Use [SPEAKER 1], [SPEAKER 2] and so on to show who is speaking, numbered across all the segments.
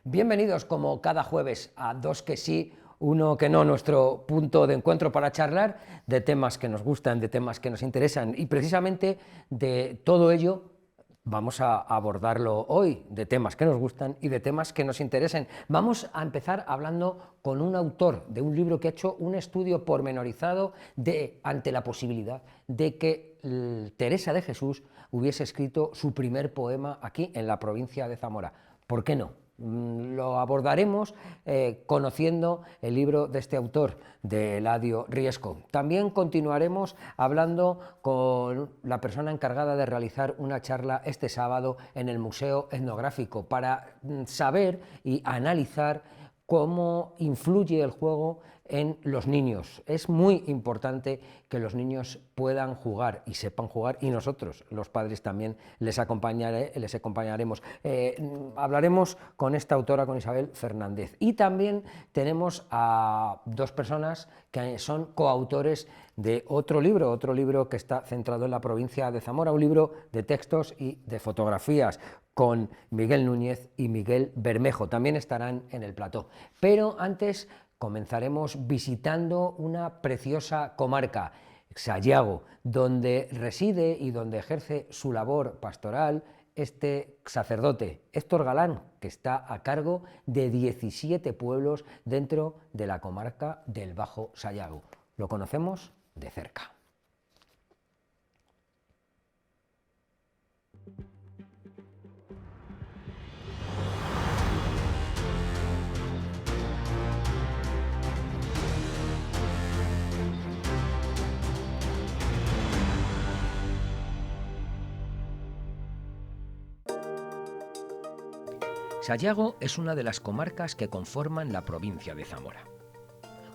[SPEAKER 1] Bienvenidos como cada jueves a Dos que sí, uno que no, nuestro punto de encuentro para charlar de temas que nos gustan, de temas que nos interesan y precisamente de todo ello vamos a abordarlo hoy, de temas que nos gustan y de temas que nos interesen. Vamos a empezar hablando con un autor de un libro que ha hecho un estudio pormenorizado ante la posibilidad de que Teresa de Jesús hubiese escrito su primer poema aquí en la provincia de Zamora. ¿Por qué no? Lo abordaremos conociendo el libro de este autor, de Eladio Riesco. También continuaremos hablando con la persona encargada de realizar una charla este sábado en el Museo Etnográfico para saber y analizar cómo influye el juego en los niños. Es muy importante que los niños puedan jugar y sepan jugar, y nosotros, los padres, también les acompañaremos. Hablaremos con esta autora, con Isabel Fernández. Y también tenemos a dos personas que son coautores de otro libro que está centrado en la provincia de Zamora, un libro de textos y de fotografías, con Miguel Núñez y Miguel Bermejo. También estarán en el plató. Pero antes comenzaremos visitando una preciosa comarca, Sayago, donde reside y donde ejerce su labor pastoral este sacerdote, Héctor Galán, que está a cargo de 17 pueblos dentro de la comarca del Bajo Sayago. Lo conocemos de cerca. Sayago es una de las comarcas que conforman la provincia de Zamora.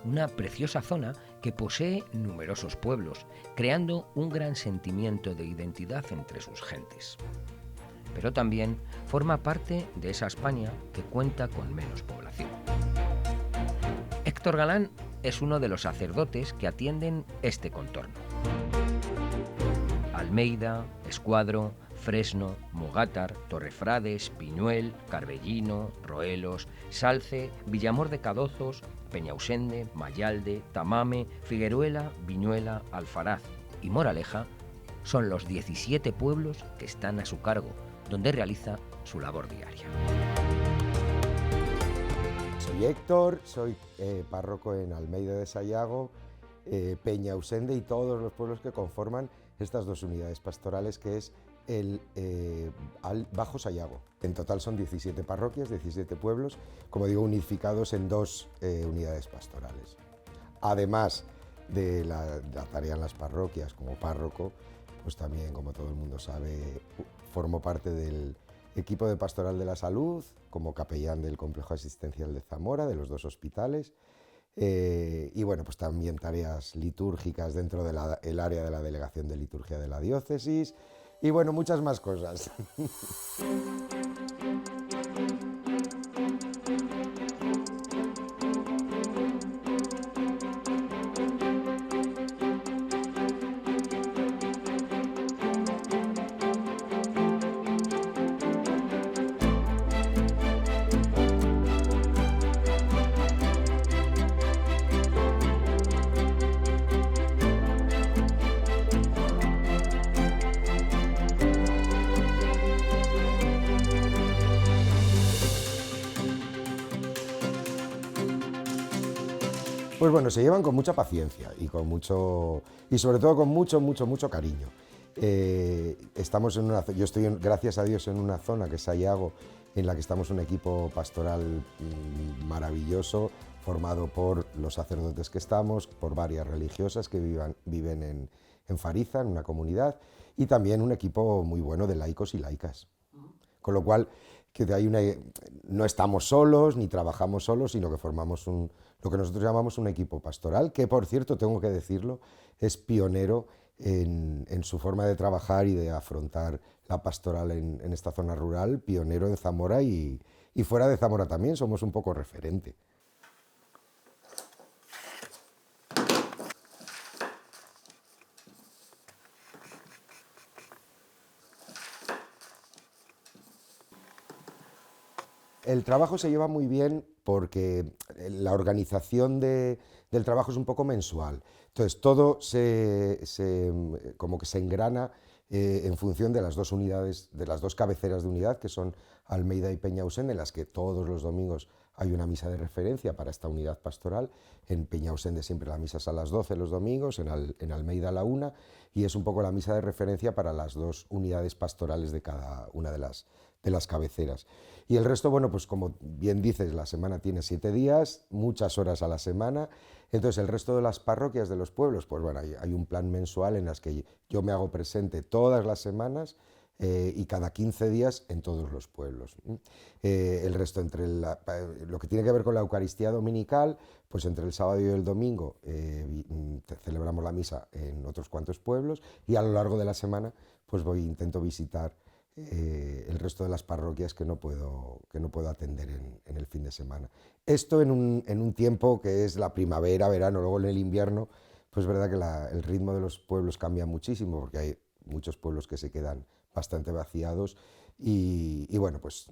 [SPEAKER 1] Una preciosa zona que posee numerosos pueblos, creando un gran sentimiento de identidad entre sus gentes. Pero también forma parte de esa España que cuenta con menos población. Héctor Galán es uno de los sacerdotes que atienden este contorno. Almeida, Escuadro, Fresno, Mogátar, Torrefrades, Piñuel, Carbellino, Roelos, Salce, Villamor de Cadozos, Peñausende, Mayalde, Tamame, Figueruela, Viñuela, Alfaraz y Moraleja son los 17 pueblos que están a su cargo, donde realiza su labor diaria.
[SPEAKER 2] Soy Héctor, soy párroco en Almeida de Sayago, Peñausende y todos los pueblos que conforman estas dos unidades pastorales, que es el Bajo Sayago. En total son 17 parroquias, 17 pueblos, como digo, unificados en dos unidades pastorales. Además de la tarea en las parroquias como párroco, pues también, como todo el mundo sabe, formo parte del equipo de Pastoral de la Salud, como capellán del Complejo Asistencial de Zamora, de los dos hospitales, y bueno, pues también tareas litúrgicas dentro del área de la Delegación de Liturgia de la Diócesis, y bueno, muchas más cosas. Pues bueno, se llevan con mucha paciencia y sobre todo con mucho cariño. Yo estoy, gracias a Dios, en una zona que es Sayago, en la que estamos un equipo pastoral maravilloso, formado por los sacerdotes que estamos, por varias religiosas que viven en Fariza, en una comunidad, y también un equipo muy bueno de laicos y laicas. Con lo cual, no estamos solos ni trabajamos solos, sino que formamos lo que nosotros llamamos un equipo pastoral, que, por cierto, tengo que decirlo, es pionero en su forma de trabajar y de afrontar la pastoral en esta zona rural, pionero en Zamora y fuera de Zamora también, somos un poco referente. El trabajo se lleva muy bien porque la organización del trabajo es un poco mensual. Entonces, todo como que se engrana en función de las dos unidades, de las dos cabeceras de unidad, que son Almeida y Peñausén, en las que todos los domingos hay una misa de referencia para esta unidad pastoral. En Peñausén de siempre la misa es a las 12 los domingos, en Almeida a la 1, y es un poco la misa de referencia para las dos unidades pastorales de cada una de las cabeceras. Y el resto, bueno, pues como bien dices, la semana tiene 7 días, muchas horas a la semana. Entonces, el resto de las parroquias de los pueblos, pues bueno, hay un plan mensual en las que yo me hago presente todas las semanas y cada 15 días en todos los pueblos. El resto, lo que tiene que ver con la Eucaristía dominical, pues entre el sábado y el domingo celebramos la misa en otros cuantos pueblos, y a lo largo de la semana pues intento visitar el resto de las parroquias que no puedo atender en el fin de semana. Esto en un tiempo que es la primavera, verano. Luego en el invierno, pues es verdad que el ritmo de los pueblos cambia muchísimo, porque hay muchos pueblos que se quedan bastante vaciados, y bueno, pues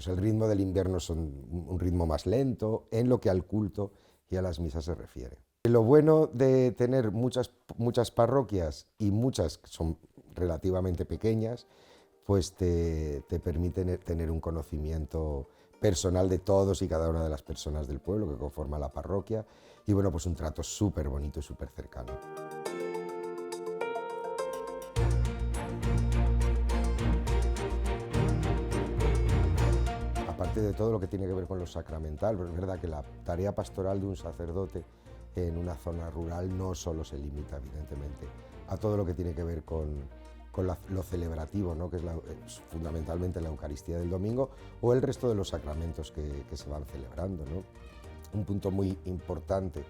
[SPEAKER 2] el ritmo del invierno es un ritmo más lento en lo que al culto y a las misas se refiere. Lo bueno de tener muchas parroquias, y muchas que son relativamente pequeñas, pues te permite tener un conocimiento personal de todos y cada una de las personas del pueblo que conforman la parroquia, y bueno, pues un trato súper bonito y súper cercano. Aparte de todo lo que tiene que ver con lo sacramental, pues es verdad que la tarea pastoral de un sacerdote en una zona rural no solo se limita, evidentemente, a todo lo que tiene que ver con lo celebrativo, ¿no? Que es fundamentalmente la Eucaristía del domingo o el resto de los sacramentos que se van celebrando, ¿no? Un punto muy importante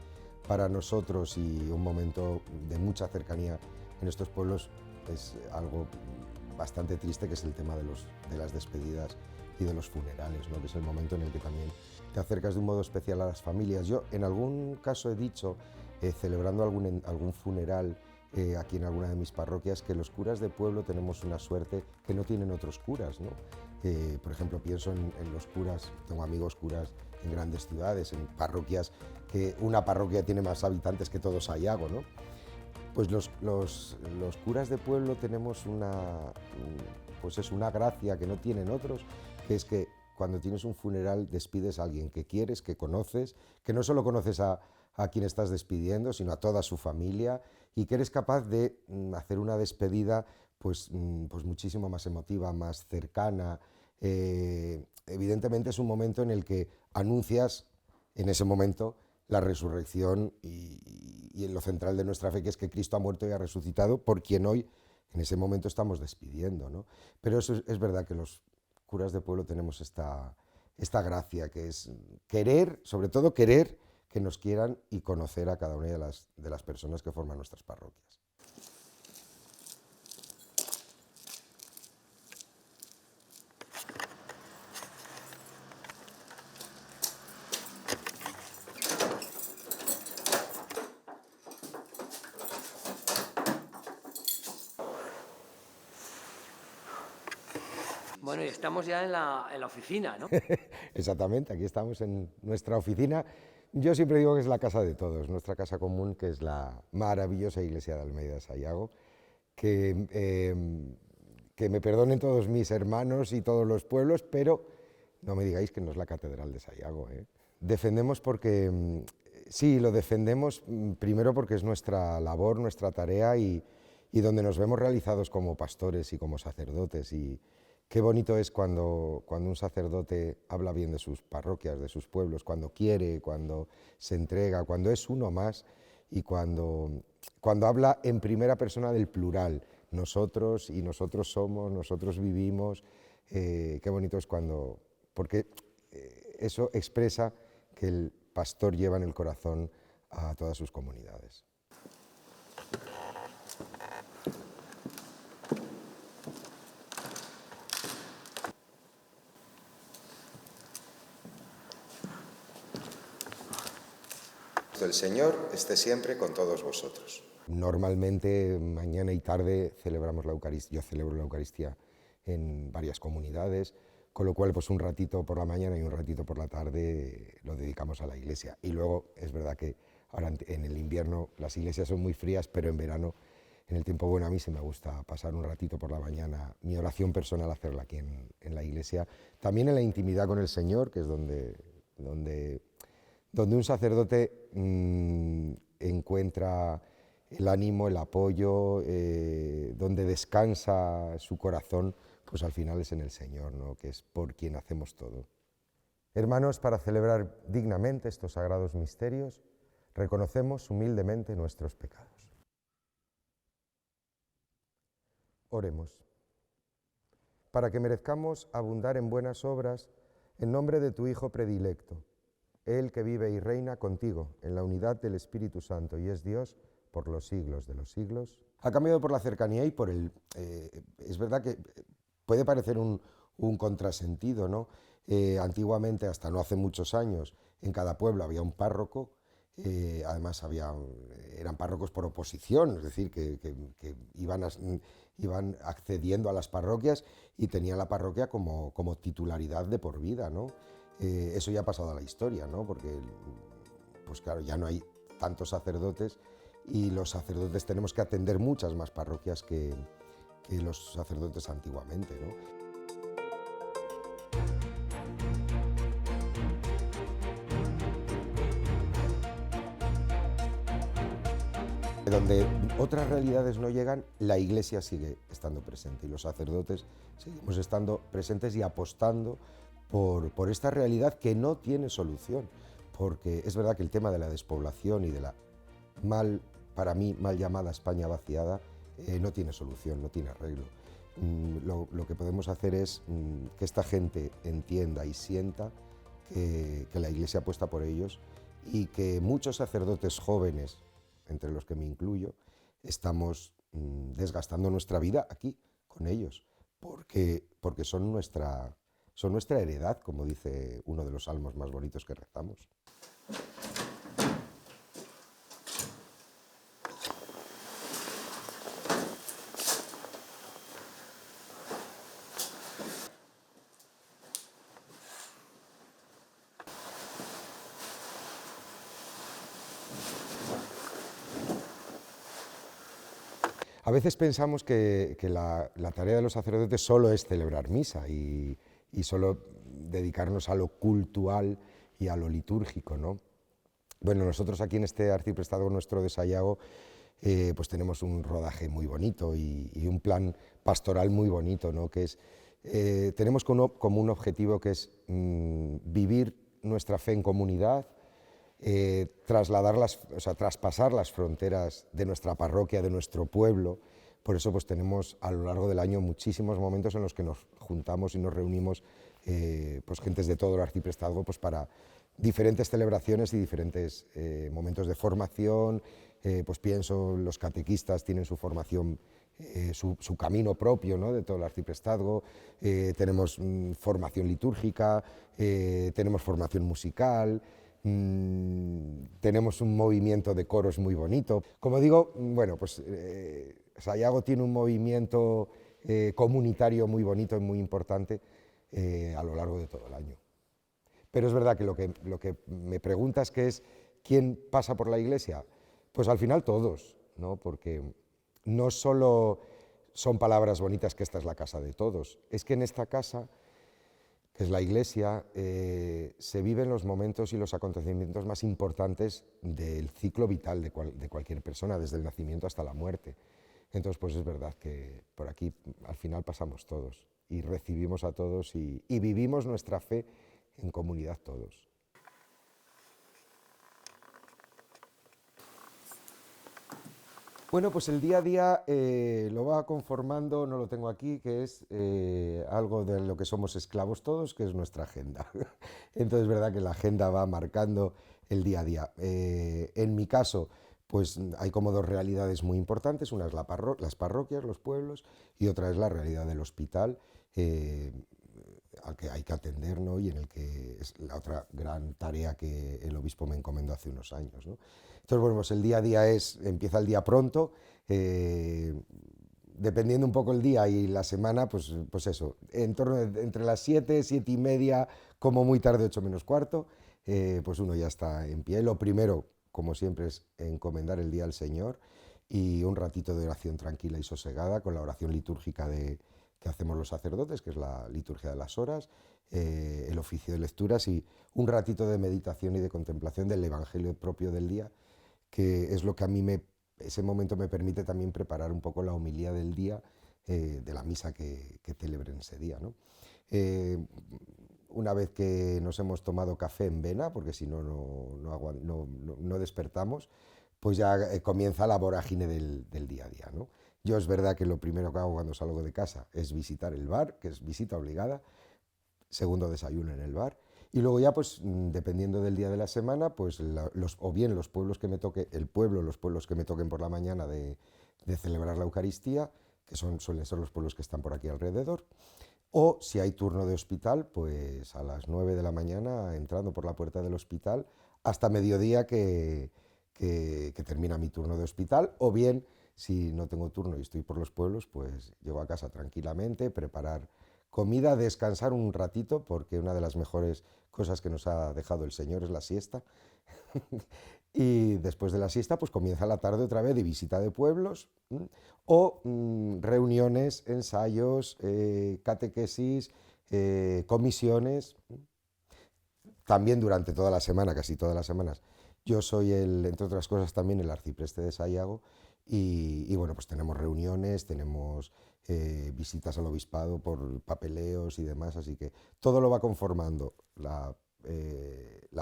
[SPEAKER 2] para nosotros y un momento de mucha cercanía en estos pueblos es algo bastante triste, que es el tema de las despedidas y de los funerales, ¿no? Que es el momento en el que también te acercas de un modo especial a las familias. Yo en algún caso he dicho, celebrando algún funeral aquí en alguna de mis parroquias, que los curas de pueblo tenemos una suerte que no tienen otros curas, ¿no? Por ejemplo, pienso en los curas, tengo amigos curas en grandes ciudades, en parroquias, que una parroquia tiene más habitantes que todo Sayago, ¿no? Pues los curas de pueblo tenemos pues es una gracia que no tienen otros, que es que cuando tienes un funeral despides a alguien que quieres, que conoces, que no solo conoces a quien estás despidiendo, sino a toda su familia, y que eres capaz de hacer una despedida pues muchísimo más emotiva, más cercana. Evidentemente es un momento en el que anuncias en ese momento la resurrección y en lo central de nuestra fe, que es que Cristo ha muerto y ha resucitado, por quien hoy en ese momento estamos despidiendo, ¿no? Pero eso es verdad que los curas de pueblo tenemos esta gracia, que es querer, sobre todo querer que nos quieran y conocer a cada una de las personas que forman nuestras parroquias.
[SPEAKER 1] Bueno, y estamos ya en la oficina, ¿no?
[SPEAKER 2] Exactamente, aquí estamos en nuestra oficina. Yo siempre digo que es la casa de todos, nuestra casa común, que es la maravillosa iglesia de Almeida de Sayago, que me perdonen todos mis hermanos y todos los pueblos, pero no me digáis que no es la catedral de Sayago, ¿eh? Defendemos porque, sí, lo defendemos primero porque es nuestra labor, nuestra tarea, y donde nos vemos realizados como pastores y como sacerdotes. Y qué bonito es cuando un sacerdote habla bien de sus parroquias, de sus pueblos, cuando quiere, cuando se entrega, cuando es uno más, y cuando habla en primera persona del plural, nosotros y nosotros somos, nosotros vivimos. Qué bonito es porque eso expresa que el pastor lleva en el corazón a todas sus comunidades. El Señor esté siempre con todos vosotros. Normalmente mañana y tarde celebramos la Eucaristía. Yo celebro la Eucaristía en varias comunidades, con lo cual pues un ratito por la mañana y un ratito por la tarde lo dedicamos a la iglesia. Y luego es verdad que ahora en el invierno las iglesias son muy frías, pero en verano, en el tiempo bueno, a mí sí me gusta pasar un ratito por la mañana, mi oración personal hacerla aquí en la iglesia, también en la intimidad con el Señor, que es donde un sacerdote encuentra el ánimo, el apoyo, donde descansa su corazón, pues al final es en el Señor, ¿no? Que es por quien hacemos todo. Hermanos, para celebrar dignamente estos sagrados misterios, reconocemos humildemente nuestros pecados. Oremos. Para que merezcamos abundar en buenas obras, en nombre de tu Hijo predilecto, Él que vive y reina contigo en la unidad del Espíritu Santo y es Dios por los siglos de los siglos. Ha cambiado por la cercanía y por el... es verdad que puede parecer un contrasentido, ¿no? Antiguamente, hasta no hace muchos años, en cada pueblo había un párroco, además eran párrocos por oposición, es decir, que iban accediendo a las parroquias y tenían la parroquia como titularidad de por vida, ¿no? Eso ya ha pasado a la historia, ¿no? Porque, pues claro, ya no hay tantos sacerdotes y los sacerdotes tenemos que atender muchas más parroquias que los sacerdotes antiguamente, ¿no? Donde otras realidades no llegan, la Iglesia sigue estando presente y los sacerdotes seguimos estando presentes y apostando por esta realidad que no tiene solución, porque es verdad que el tema de la despoblación y de la para mí, mal llamada España vaciada, no tiene solución, no tiene arreglo. Lo que podemos hacer es que esta gente entienda y sienta que la Iglesia apuesta por ellos y que muchos sacerdotes jóvenes, entre los que me incluyo, estamos desgastando nuestra vida aquí con ellos, porque son nuestra heredad, como dice uno de los salmos más bonitos que rezamos. A veces pensamos que la tarea de los sacerdotes solo es celebrar misa y solo dedicarnos a lo cultual y a lo litúrgico, ¿no? Bueno, nosotros aquí en este arciprestazgo nuestro de Sayago pues tenemos un rodaje muy bonito y un plan pastoral muy bonito, ¿no? Que es, tenemos como un objetivo que es vivir nuestra fe en comunidad, traspasar las fronteras de nuestra parroquia, de nuestro pueblo. Por eso pues tenemos a lo largo del año muchísimos momentos en los que nos juntamos y nos reunimos pues gentes de todo el arciprestazgo pues para diferentes celebraciones y diferentes momentos de formación. Pues pienso, los catequistas tienen su formación, su camino propio, ¿no? De todo el arciprestazgo. Tenemos formación litúrgica, tenemos formación musical. Tenemos un movimiento de coros muy bonito. Como digo, bueno, pues Sayago tiene un movimiento comunitario muy bonito y muy importante a lo largo de todo el año. Pero es verdad que lo que me preguntas que es ¿quién pasa por la iglesia? Pues al final todos, ¿no? Porque no solo son palabras bonitas que esta es la casa de todos, es que en esta casa, que es la iglesia, se viven los momentos y los acontecimientos más importantes del ciclo vital de cualquier persona, desde el nacimiento hasta la muerte. Entonces, pues es verdad que por aquí al final pasamos todos y recibimos a todos y vivimos nuestra fe en comunidad todos. Bueno, pues el día a día lo va conformando, no lo tengo aquí, que es algo de lo que somos esclavos todos, que es nuestra agenda. Entonces es verdad que la agenda va marcando el día a día. En mi caso, pues hay como dos realidades muy importantes, una es las parroquias, los pueblos, y otra es la realidad del hospital, al que hay que atender, ¿no? Y en el que es la otra gran tarea que el obispo me encomendó hace unos años, ¿no? Entonces, bueno, pues el día a día empieza el día pronto, dependiendo un poco el día y la semana, pues eso, en torno entre las 7, 7 y media, como muy tarde 8 menos cuarto, pues uno ya está en pie. Lo primero, como siempre, es encomendar el día al Señor y un ratito de oración tranquila y sosegada con la oración litúrgica que hacemos los sacerdotes, que es la liturgia de las horas, el oficio de lecturas y un ratito de meditación y de contemplación del Evangelio propio del día, que es lo que a mí ese momento me permite también preparar un poco la homilía del día, de la misa que celebre en ese día, ¿no? Una vez que nos hemos tomado café en vena, porque si no, no despertamos, pues ya comienza la vorágine del día a día, ¿no? Yo es verdad que lo primero que hago cuando salgo de casa es visitar el bar, que es visita obligada, segundo desayuno en el bar, y luego ya pues dependiendo del día de la semana, pues o bien los pueblos que me toque, los pueblos que me toquen por la mañana de celebrar la Eucaristía, que suelen ser los pueblos que están por aquí alrededor, o si hay turno de hospital, pues a las 9 de la mañana entrando por la puerta del hospital hasta mediodía que termina mi turno de hospital, o bien si no tengo turno y estoy por los pueblos, pues llego a casa tranquilamente, preparar comida, descansar un ratito, porque una de las mejores cosas que nos ha dejado el Señor es la siesta. Y después de la siesta, pues comienza la tarde otra vez de visita de pueblos, o reuniones, ensayos, catequesis, comisiones. También durante toda la semana, casi todas las semanas, yo soy, entre otras cosas, también el arcipreste de Sayago, y bueno, pues tenemos reuniones, tenemos visitas al obispado por papeleos y demás, así que todo lo va conformando la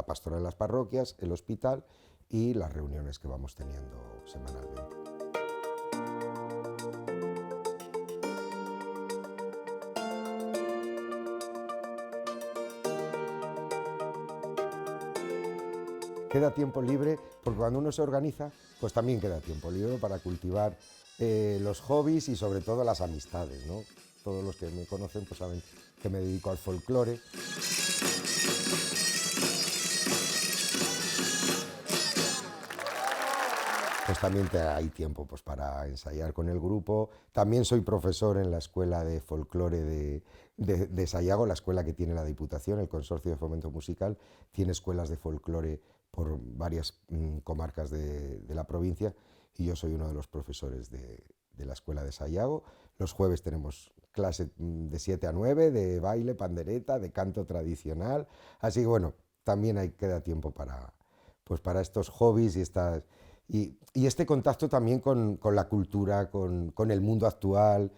[SPEAKER 2] pastoral de las parroquias, el hospital y las reuniones que vamos teniendo semanalmente. Queda tiempo libre, porque cuando uno se organiza, pues también queda tiempo libre para cultivar los hobbies y sobre todo las amistades, ¿no? Todos los que me conocen pues saben que me dedico al folclore. Pues también hay tiempo pues, para ensayar con el grupo. También soy profesor en la escuela de folclore de Sayago, la escuela que tiene la Diputación, el Consorcio de Fomento Musical, tiene escuelas de folclore por varias comarcas de la provincia, y yo soy uno de los profesores de la escuela de Sayago. Los jueves tenemos clase de 7 a 9 de baile, pandereta, de canto tradicional, así que bueno, también queda tiempo para estos hobbies y este contacto también con la cultura, con el mundo actual,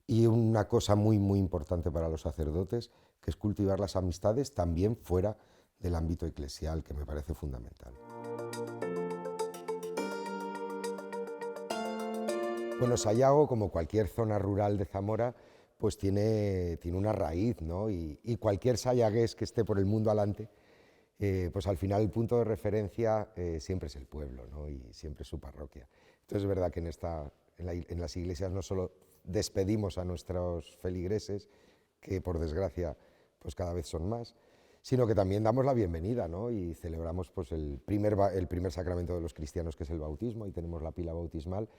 [SPEAKER 2] y una cosa muy, muy importante para los sacerdotes, que es cultivar las amistades también fuera del ámbito eclesial, que me parece fundamental. Bueno, Sayago, como cualquier zona rural de Zamora, pues tiene una raíz, ¿no? Y cualquier sayagués que esté por el mundo alante, pues al final el punto de referencia siempre es el pueblo, ¿no? Y siempre es su parroquia. Entonces es verdad que en las iglesias no solo despedimos a nuestros feligreses, que por desgracia pues cada vez son más, sino que también damos la bienvenida, ¿no? Y celebramos pues, el primer sacramento de los cristianos, que es el bautismo, y tenemos la pila bautismal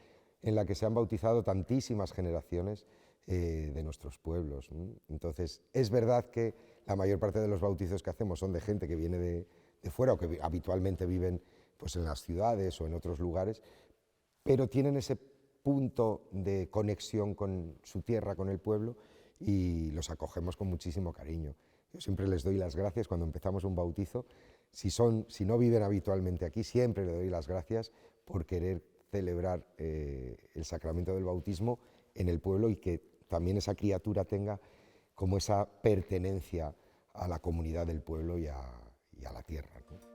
[SPEAKER 2] en la que se han bautizado tantísimas generaciones de nuestros pueblos, ¿no? Entonces es verdad que la mayor parte de los bautizos que hacemos son de gente que viene de fuera o que habitualmente viven pues, en las ciudades o en otros lugares, pero tienen ese punto de conexión con su tierra, con el pueblo, y los acogemos con muchísimo cariño. Yo siempre les doy las gracias cuando empezamos un bautizo. Si no viven habitualmente aquí, siempre les doy las gracias por querer celebrar el sacramento del bautismo en el pueblo, y que también esa criatura tenga como esa pertenencia a la comunidad del pueblo y a la tierra, ¿no?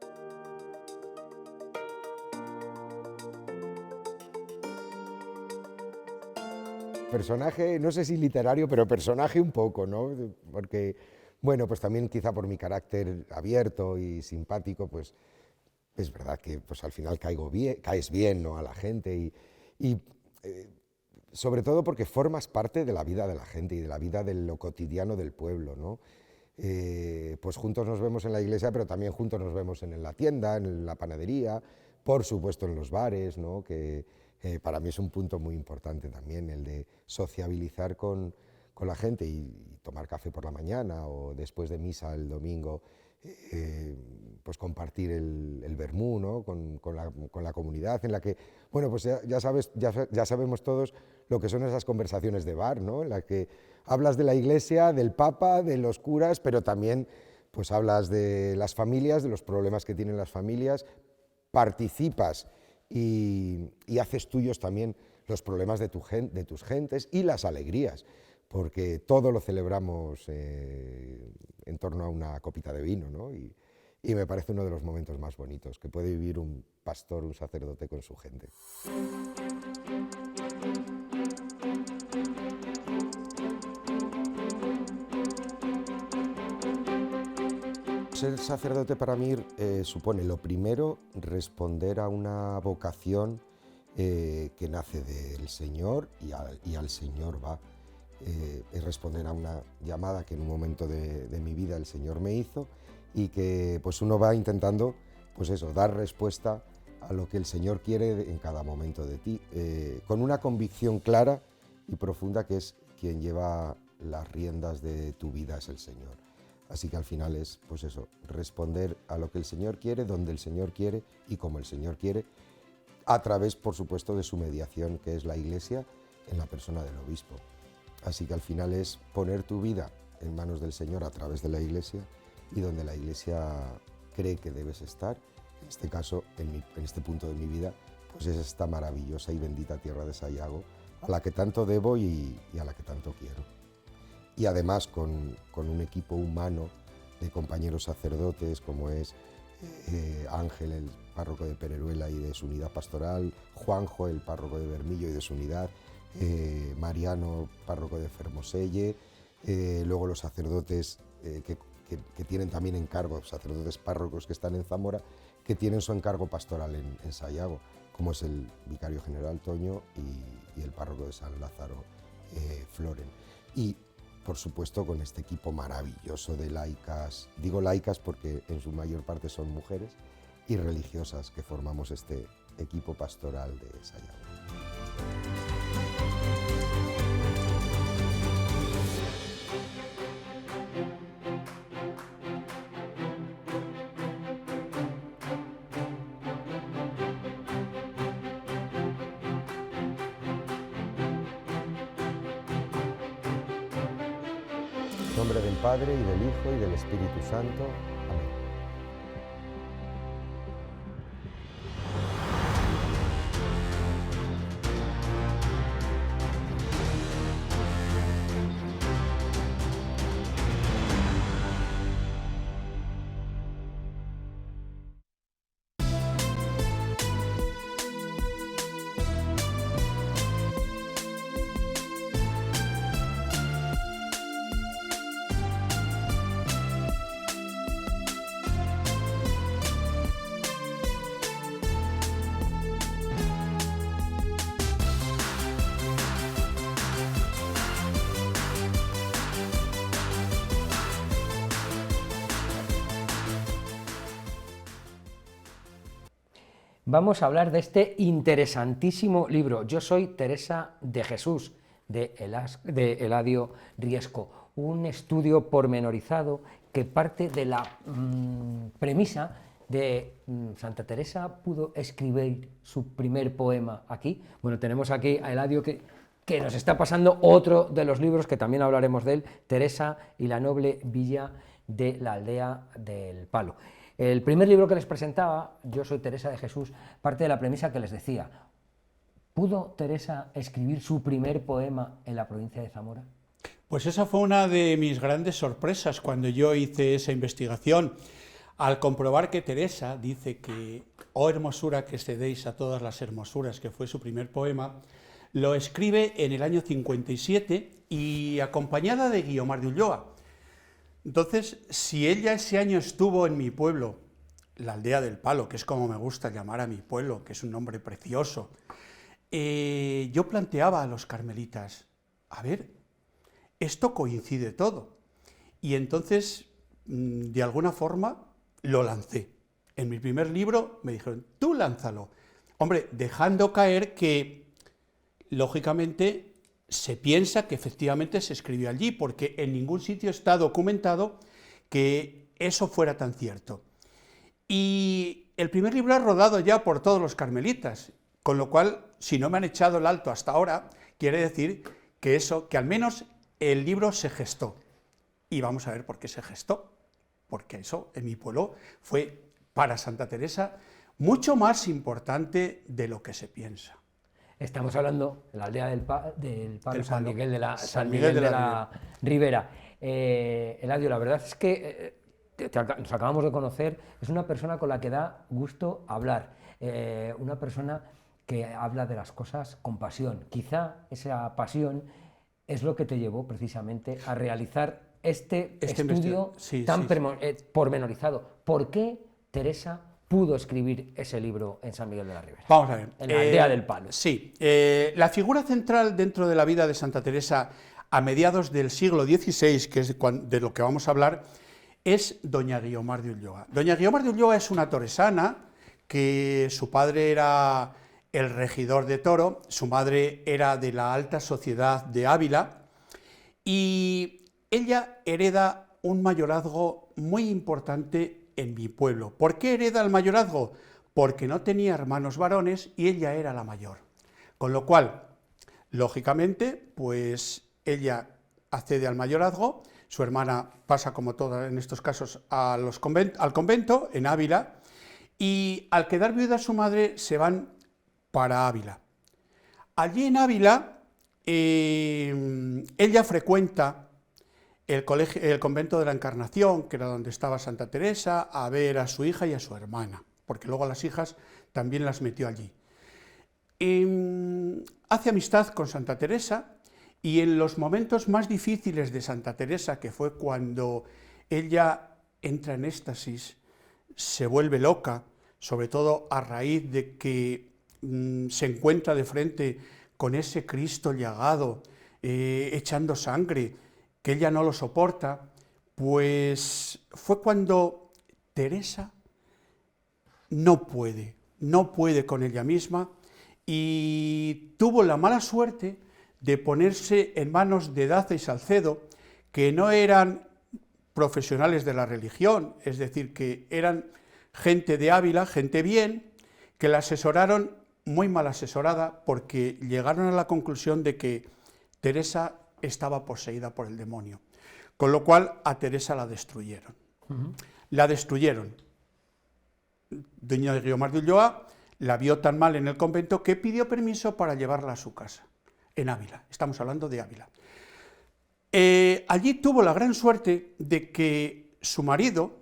[SPEAKER 2] Personaje, no sé si literario, pero personaje un poco, ¿no? Porque, bueno, pues también quizá por mi carácter abierto y simpático, pues es verdad que pues al final caes bien, ¿no? A la gente y sobre todo porque formas parte de la vida de la gente y de la vida de lo cotidiano del pueblo, ¿no? Pues juntos nos vemos en la iglesia, pero también juntos nos vemos en la tienda, en la panadería, por supuesto en los bares, ¿no? Que para mí es un punto muy importante también, el de sociabilizar con la gente y tomar café por la mañana o después de misa el domingo, pues compartir el vermú, ¿no? con la comunidad en la que, bueno, pues ya sabemos todos lo que son esas conversaciones de bar, ¿no? En la que hablas de la iglesia, del papa, de los curas, pero también pues hablas de las familias, de los problemas que tienen las familias, participas y haces tuyos también los problemas de tus gentes y las alegrías, porque todo lo celebramos en torno a una copita de vino, ¿no? Y me parece uno de los momentos más bonitos que puede vivir un pastor, un sacerdote con su gente. Ser sacerdote para mí supone, lo primero, responder a una vocación que nace del Señor y al Señor va. Es responder a una llamada que en un momento de mi vida el Señor me hizo y que pues uno va intentando pues eso, dar respuesta a lo que el Señor quiere en cada momento de ti, con una convicción clara y profunda que es quien lleva las riendas de tu vida es el Señor. Así que al final es, pues eso, responder a lo que el Señor quiere, donde el Señor quiere y como el Señor quiere, a través, por supuesto, de su mediación, que es la Iglesia, en la persona del obispo. Así que al final es poner tu vida en manos del Señor a través de la Iglesia y donde la Iglesia cree que debes estar. En este caso, en este punto de mi vida, pues es esta maravillosa y bendita tierra de Sayago, a la que tanto debo y a la que tanto quiero. Y además con un equipo humano de compañeros sacerdotes como es Ángel, el párroco de Pereruela y de su unidad pastoral, Juanjo, el párroco de Bermillo y de su unidad, Mariano, párroco de Fermoselle, luego los sacerdotes que tienen también encargo, sacerdotes párrocos que están en Zamora, que tienen su encargo pastoral en Sayago, como es el vicario general Toño y el párroco de San Lázaro, Floren. Y por supuesto con este equipo maravilloso de laicas, digo laicas porque en su mayor parte son mujeres y religiosas que formamos este equipo pastoral de Sayago. En nombre del Padre, y del Hijo, y del Espíritu Santo. Amén.
[SPEAKER 1] Vamos a hablar de este interesantísimo libro, Yo soy Teresa de Jesús, de Eladio Riesco, un estudio pormenorizado que parte de la premisa de Santa Teresa pudo escribir su primer poema aquí. Bueno, tenemos aquí a Eladio que nos está pasando otro de los libros, que también hablaremos de él, Teresa y la noble villa de la aldea del Palo. El primer libro que les presentaba, Yo soy Teresa de Jesús, parte de la premisa que les decía. ¿Pudo Teresa escribir su primer poema en la provincia de Zamora?
[SPEAKER 3] Pues esa fue una de mis grandes sorpresas cuando yo hice esa investigación, al comprobar que Teresa dice que «Oh hermosura que cedéis a todas las hermosuras», que fue su primer poema, lo escribe en el año 57 y acompañada de Guiomar de Ulloa. Entonces, si ella ese año estuvo en mi pueblo, la aldea del Palo, que es como me gusta llamar a mi pueblo, que es un nombre precioso, yo planteaba a los carmelitas, a ver, esto coincide todo. Y entonces, de alguna forma, lo lancé. En mi primer libro me dijeron, tú lánzalo. Hombre, dejando caer que, lógicamente, se piensa que efectivamente se escribió allí, porque en ningún sitio está documentado que eso fuera tan cierto. Y el primer libro es rodado ya por todos los carmelitas, con lo cual, si no me han echado el alto hasta ahora, quiere decir que al menos el libro se gestó. Y vamos a ver por qué se gestó, porque eso en mi pueblo fue para Santa Teresa mucho más importante de lo que se piensa.
[SPEAKER 1] Estamos hablando de la aldea del Palo, San
[SPEAKER 3] Palo.
[SPEAKER 1] Miguel de la,
[SPEAKER 3] San Miguel de la
[SPEAKER 1] Ribera. Eladio, la verdad es que nos acabamos de conocer, es una persona con la que da gusto hablar, una persona que habla de las cosas con pasión. Quizá esa pasión es lo que te llevó precisamente a realizar este estudio tan pormenorizado. ¿Por qué Teresa pudo escribir ese libro en San Miguel de la Ribera?
[SPEAKER 3] Vamos a ver.
[SPEAKER 1] En la aldea del Palo.
[SPEAKER 3] Sí. La figura central dentro de la vida de Santa Teresa a mediados del siglo XVI, que es de lo que vamos a hablar, es doña Guiomar de Ulloa. Doña Guiomar de Ulloa es una toresana, que su padre era el regidor de Toro, su madre era de la alta sociedad de Ávila, y ella hereda un mayorazgo muy importante en mi pueblo. ¿Por qué hereda el mayorazgo? Porque no tenía hermanos varones y ella era la mayor. Con lo cual, lógicamente, pues ella accede al mayorazgo, su hermana pasa, como todas en estos casos, al convento en Ávila, y al quedar viuda su madre se van para Ávila. Allí en Ávila ella frecuenta el convento de la Encarnación, que era donde estaba Santa Teresa, a ver a su hija y a su hermana, porque luego a las hijas también las metió allí. Hace amistad con Santa Teresa, y en los momentos más difíciles de Santa Teresa, que fue cuando ella entra en éxtasis, se vuelve loca, sobre todo a raíz de que se encuentra de frente con ese Cristo llagado, echando sangre, que ella no lo soporta, pues fue cuando Teresa no puede con ella misma, y tuvo la mala suerte de ponerse en manos de Daza y Salcedo, que no eran profesionales de la religión, es decir, que eran gente de Ávila, gente bien, que la asesoraron muy mal asesorada, porque llegaron a la conclusión de que Teresa estaba poseída por el demonio, con lo cual a Teresa la destruyeron. La destruyeron. Doña Guiomar de Ulloa la vio tan mal en el convento que pidió permiso para llevarla a su casa, en Ávila, estamos hablando de Ávila. Allí tuvo la gran suerte de que su marido,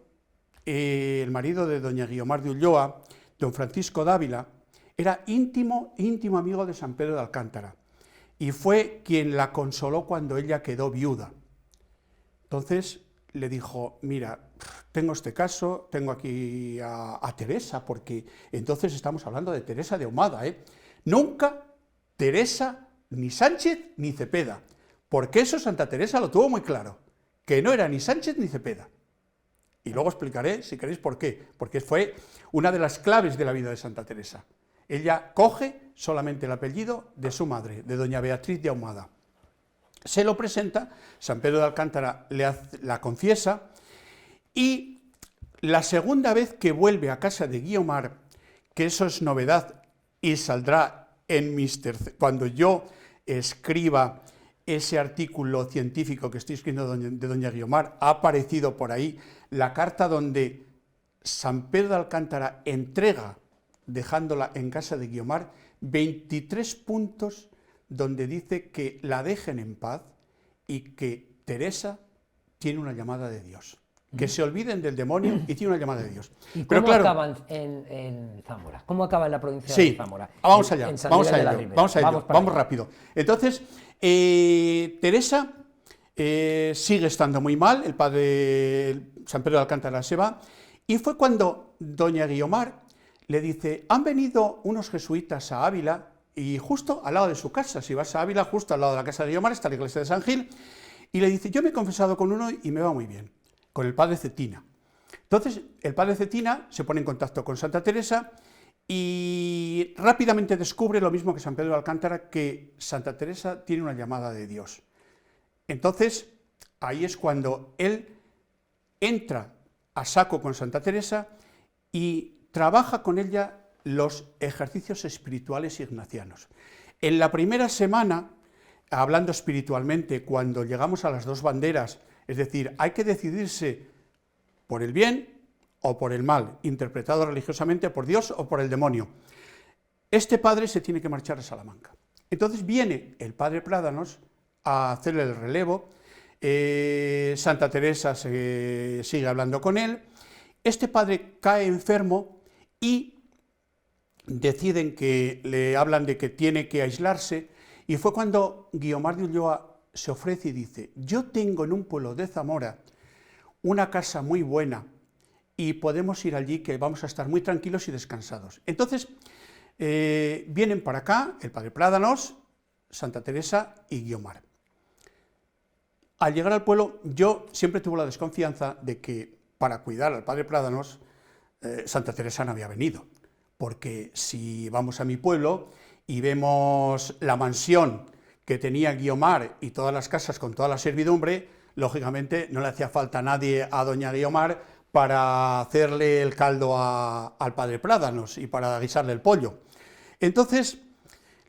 [SPEAKER 3] el marido de doña Guiomar de Ulloa, don Francisco de Ávila, era íntimo amigo de San Pedro de Alcántara, y fue quien la consoló cuando ella quedó viuda. Entonces le dijo: mira, tengo este caso, tengo aquí a Teresa, porque entonces estamos hablando de Teresa de Ahumada, nunca Teresa ni Sánchez ni Cepeda, porque eso Santa Teresa lo tuvo muy claro, que no era ni Sánchez ni Cepeda. Y luego explicaré, si queréis, por qué, porque fue una de las claves de la vida de Santa Teresa. Ella coge solamente el apellido de su madre, de doña Beatriz de Ahumada. Se lo presenta, San Pedro de Alcántara la confiesa, y la segunda vez que vuelve a casa de Guiomar, que eso es novedad y saldrá cuando yo escriba ese artículo científico que estoy escribiendo de doña Guiomar, ha aparecido por ahí la carta donde San Pedro de Alcántara entrega, dejándola en casa de Guiomar, 23 puntos donde dice que la dejen en paz y que Teresa tiene una llamada de Dios. Que se olviden del demonio y tiene una llamada de Dios.
[SPEAKER 1] ¿Y
[SPEAKER 3] pero
[SPEAKER 1] cómo
[SPEAKER 3] claro,
[SPEAKER 1] acaban en Zamora? ¿Cómo acaba en la provincia de Zamora?
[SPEAKER 3] Vamos allá,
[SPEAKER 1] Vamos
[SPEAKER 3] rápido. Entonces, Teresa sigue estando muy mal, el padre San Pedro de Alcántara se va, y fue cuando doña Guiomar le dice: han venido unos jesuitas a Ávila, y justo al lado de su casa, si vas a Ávila, justo al lado de la casa de Guiomar está la iglesia de San Gil, y le dice: yo me he confesado con uno y me va muy bien, con el padre Cetina. Entonces el padre Cetina se pone en contacto con Santa Teresa y rápidamente descubre lo mismo que San Pedro de Alcántara, que Santa Teresa tiene una llamada de Dios. Entonces, ahí es cuando él entra a saco con Santa Teresa y trabaja con ella los ejercicios espirituales ignacianos. En la primera semana, hablando espiritualmente, cuando llegamos a las dos banderas, es decir, hay que decidirse por el bien o por el mal, interpretado religiosamente por Dios o por el demonio. Este padre se tiene que marchar a Salamanca. Entonces viene el padre Prádanos a hacerle el relevo, Santa Teresa sigue hablando con él, este padre cae enfermo y deciden que le hablan de que tiene que aislarse, y fue cuando Guiomar de Ulloa se ofrece y dice: yo tengo en un pueblo de Zamora una casa muy buena y podemos ir allí, que vamos a estar muy tranquilos y descansados. Entonces vienen para acá el padre Prádanos, Santa Teresa y Guiomar. Al llegar al pueblo, yo siempre tuve la desconfianza de que para cuidar al padre Prádanos Santa Teresa no había venido, porque si vamos a mi pueblo y vemos la mansión que tenía Guiomar y todas las casas con toda la servidumbre, lógicamente no le hacía falta a nadie a doña Guiomar para hacerle el caldo al padre Prádanos y para guisarle el pollo. Entonces,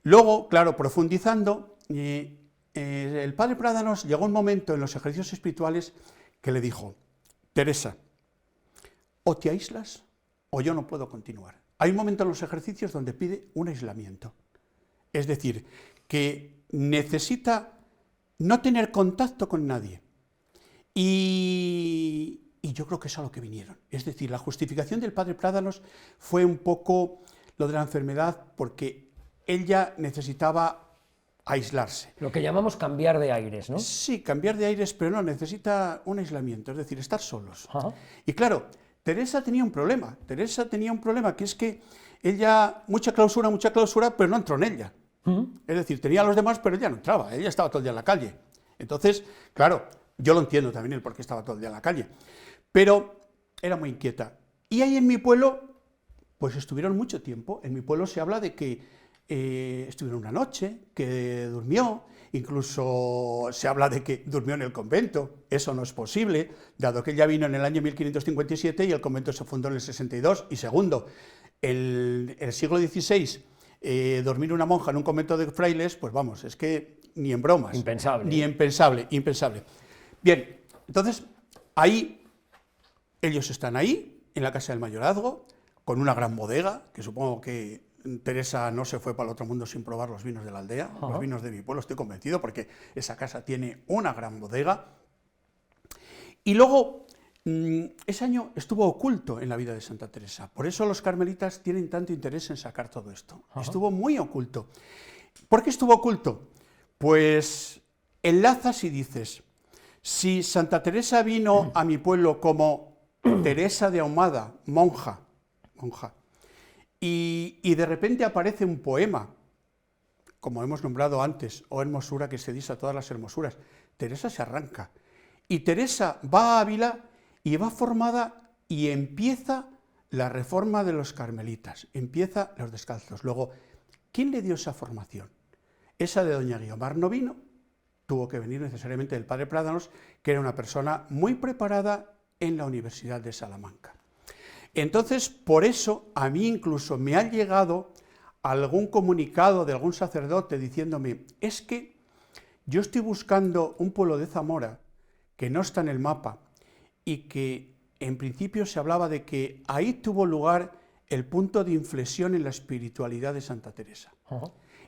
[SPEAKER 3] luego, claro, profundizando, el padre Prádanos llegó un momento en los ejercicios espirituales que le dijo: Teresa, o te aíslas o yo no puedo continuar. Hay un momento en los ejercicios donde pide un aislamiento, es decir, que necesita no tener contacto con nadie. Y yo creo que es a lo que vinieron. Es decir, la justificación del padre Prádanos fue un poco lo de la enfermedad, porque él ya necesitaba aislarse.
[SPEAKER 1] Lo que llamamos cambiar de aires, ¿no?
[SPEAKER 3] Sí, cambiar de aires, pero no, necesita un aislamiento, es decir, estar solos.
[SPEAKER 1] Ajá.
[SPEAKER 3] Y claro, Teresa tenía un problema, que es que ella, mucha clausura, pero no entró en ella. Es decir, tenía a los demás, pero ella no entraba, ella estaba todo el día en la calle. Entonces, claro, yo lo entiendo también el por qué estaba todo el día en la calle, pero era muy inquieta. Y ahí en mi pueblo, pues estuvieron mucho tiempo. En mi pueblo se habla de que estuvieron una noche, que durmió, incluso se habla de que durmió en el convento. Eso no es posible, dado que ella vino en el año 1557 y el convento se fundó en el 62. Y segundo, el siglo XVI, dormir una monja en un convento de frailes, pues vamos, es que ni en bromas.
[SPEAKER 1] Impensable.
[SPEAKER 3] Ni impensable. Bien, entonces, ahí, ellos están ahí, en la casa del mayorazgo, con una gran bodega, que supongo que Teresa no se fue para el otro mundo sin probar los vinos de la aldea, los vinos de mi pueblo, estoy convencido, porque esa casa tiene una gran bodega. Y luego, ese año estuvo oculto en la vida de Santa Teresa, por eso los carmelitas tienen tanto interés en sacar todo esto. Estuvo muy oculto. ¿Por qué estuvo oculto? Pues enlazas y dices: si Santa Teresa vino a mi pueblo como Teresa de Ahumada, monja, y de repente aparece un poema, como hemos nombrado antes, O hermosura que excedís a todas las hermosuras, Teresa se arranca, y Teresa va a Ávila y va formada y empieza la reforma de los carmelitas, empieza los descalzos. Luego, ¿quién le dio esa formación? Esa de doña Guiomar no vino, tuvo que venir necesariamente del padre Prádanos, que era una persona muy preparada en la Universidad de Salamanca. Entonces, por eso, a mí incluso me ha llegado algún comunicado de algún sacerdote diciéndome: es que yo estoy buscando un pueblo de Zamora que no está en el mapa y que en principio se hablaba de que ahí tuvo lugar el punto de inflexión en la espiritualidad de Santa Teresa.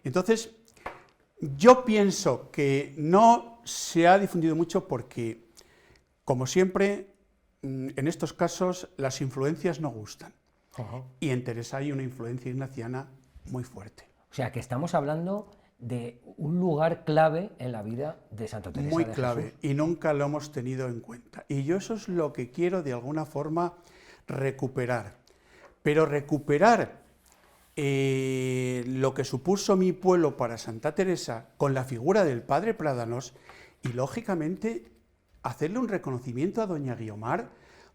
[SPEAKER 3] Entonces, yo pienso que no se ha difundido mucho porque, como siempre, en estos casos las influencias no gustan. Y en Teresa hay una influencia ignaciana muy fuerte.
[SPEAKER 1] O sea, que estamos hablando de un lugar clave en la vida de Santa Teresa
[SPEAKER 3] Muy
[SPEAKER 1] de
[SPEAKER 3] clave,
[SPEAKER 1] Jesús.
[SPEAKER 3] y nunca lo hemos tenido en cuenta. Y yo eso es lo que quiero de alguna forma recuperar. Pero recuperar lo que supuso mi pueblo para Santa Teresa con la figura del padre Prádanos y, lógicamente, hacerle un reconocimiento a doña Guiomar,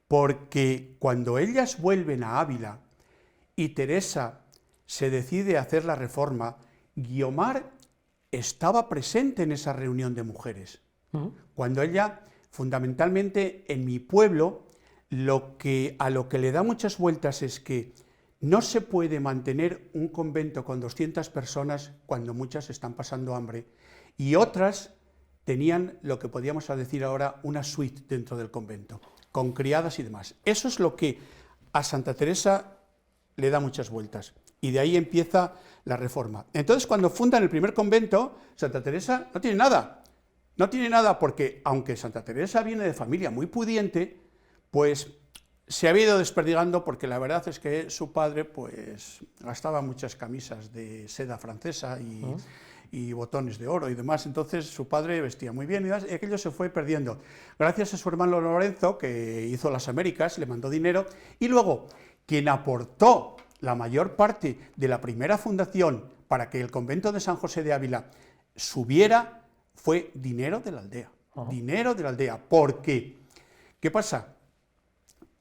[SPEAKER 3] porque cuando ellas vuelven a Ávila y Teresa se decide hacer la reforma, Guiomar estaba presente en esa reunión de mujeres. Cuando ella, fundamentalmente en mi pueblo, a lo que le da muchas vueltas es que no se puede mantener un convento con 200 personas cuando muchas están pasando hambre, y otras tenían lo que podríamos decir ahora una suite dentro del convento, con criadas y demás. Eso es lo que a Santa Teresa le da muchas vueltas, y de ahí empieza la reforma. Entonces, cuando fundan el primer convento, Santa Teresa no tiene nada, porque aunque Santa Teresa viene de familia muy pudiente, pues se había ido desperdigando, porque la verdad es que su padre pues gastaba muchas camisas de seda francesa y botones de oro y demás, entonces su padre vestía muy bien y aquello se fue perdiendo. Gracias a su hermano Lorenzo, que hizo las Américas, le mandó dinero, y luego quien aportó la mayor parte de la primera fundación para que el convento de San José de Ávila subiera fue dinero de la aldea. Dinero de la aldea, porque, ¿qué pasa?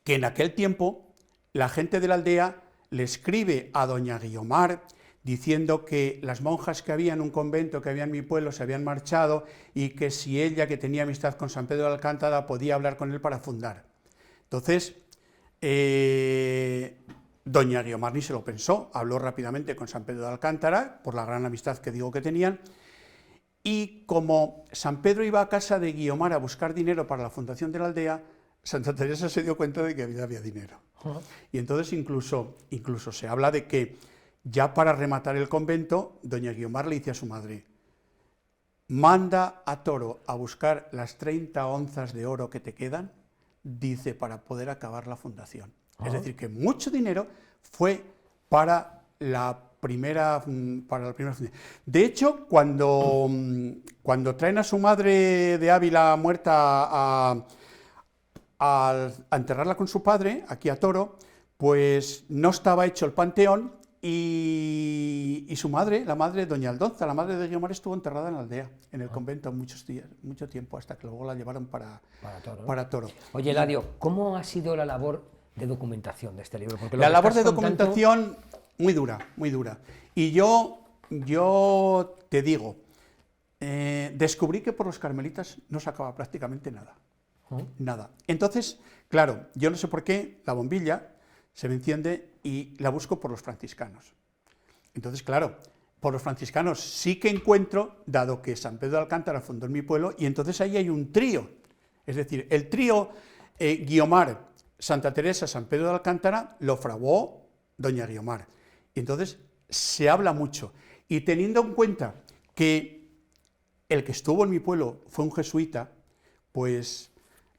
[SPEAKER 3] Que en aquel tiempo la gente de la aldea le escribe a doña Guiomar diciendo que las monjas que había en un convento que había en mi pueblo se habían marchado, y que si ella, que tenía amistad con San Pedro de Alcántara, podía hablar con él para fundar. Entonces, doña Guiomar ni se lo pensó, habló rápidamente con San Pedro de Alcántara, por la gran amistad que digo que tenían, y como San Pedro iba a casa de Guiomar a buscar dinero para la fundación de la aldea, Santa Teresa se dio cuenta de que había dinero. Y entonces incluso se habla de que ya para rematar el convento, doña Guiomar le dice a su madre: manda a Toro a buscar las 30 onzas de oro que te quedan, dice, para poder acabar la fundación. Es decir, que mucho dinero fue para la primera fundación. De hecho, cuando traen a su madre de Ávila muerta a enterrarla con su padre, aquí a Toro, pues no estaba hecho el panteón, y su madre, la madre doña Aldonza, la madre de Guiomar, estuvo enterrada en la aldea, en el convento, mucho tiempo, hasta que luego la llevaron para Toro.
[SPEAKER 1] Oye, Eladio, ¿cómo ha sido la labor de documentación de este libro? Porque
[SPEAKER 3] la labor de documentación, muy dura, muy dura. Y yo te digo, descubrí que por los carmelitas no sacaba prácticamente nada. Nada. Entonces, claro, yo no sé por qué la bombilla se me enciende y la busco por los franciscanos. Entonces, claro, por los franciscanos sí que encuentro, dado que San Pedro de Alcántara fundó en mi pueblo, y entonces ahí hay un trío. Es decir, el trío Guiomar, Santa Teresa, San Pedro de Alcántara, lo fraguó doña Guiomar. Y entonces se habla mucho. Y teniendo en cuenta que el que estuvo en mi pueblo fue un jesuita, pues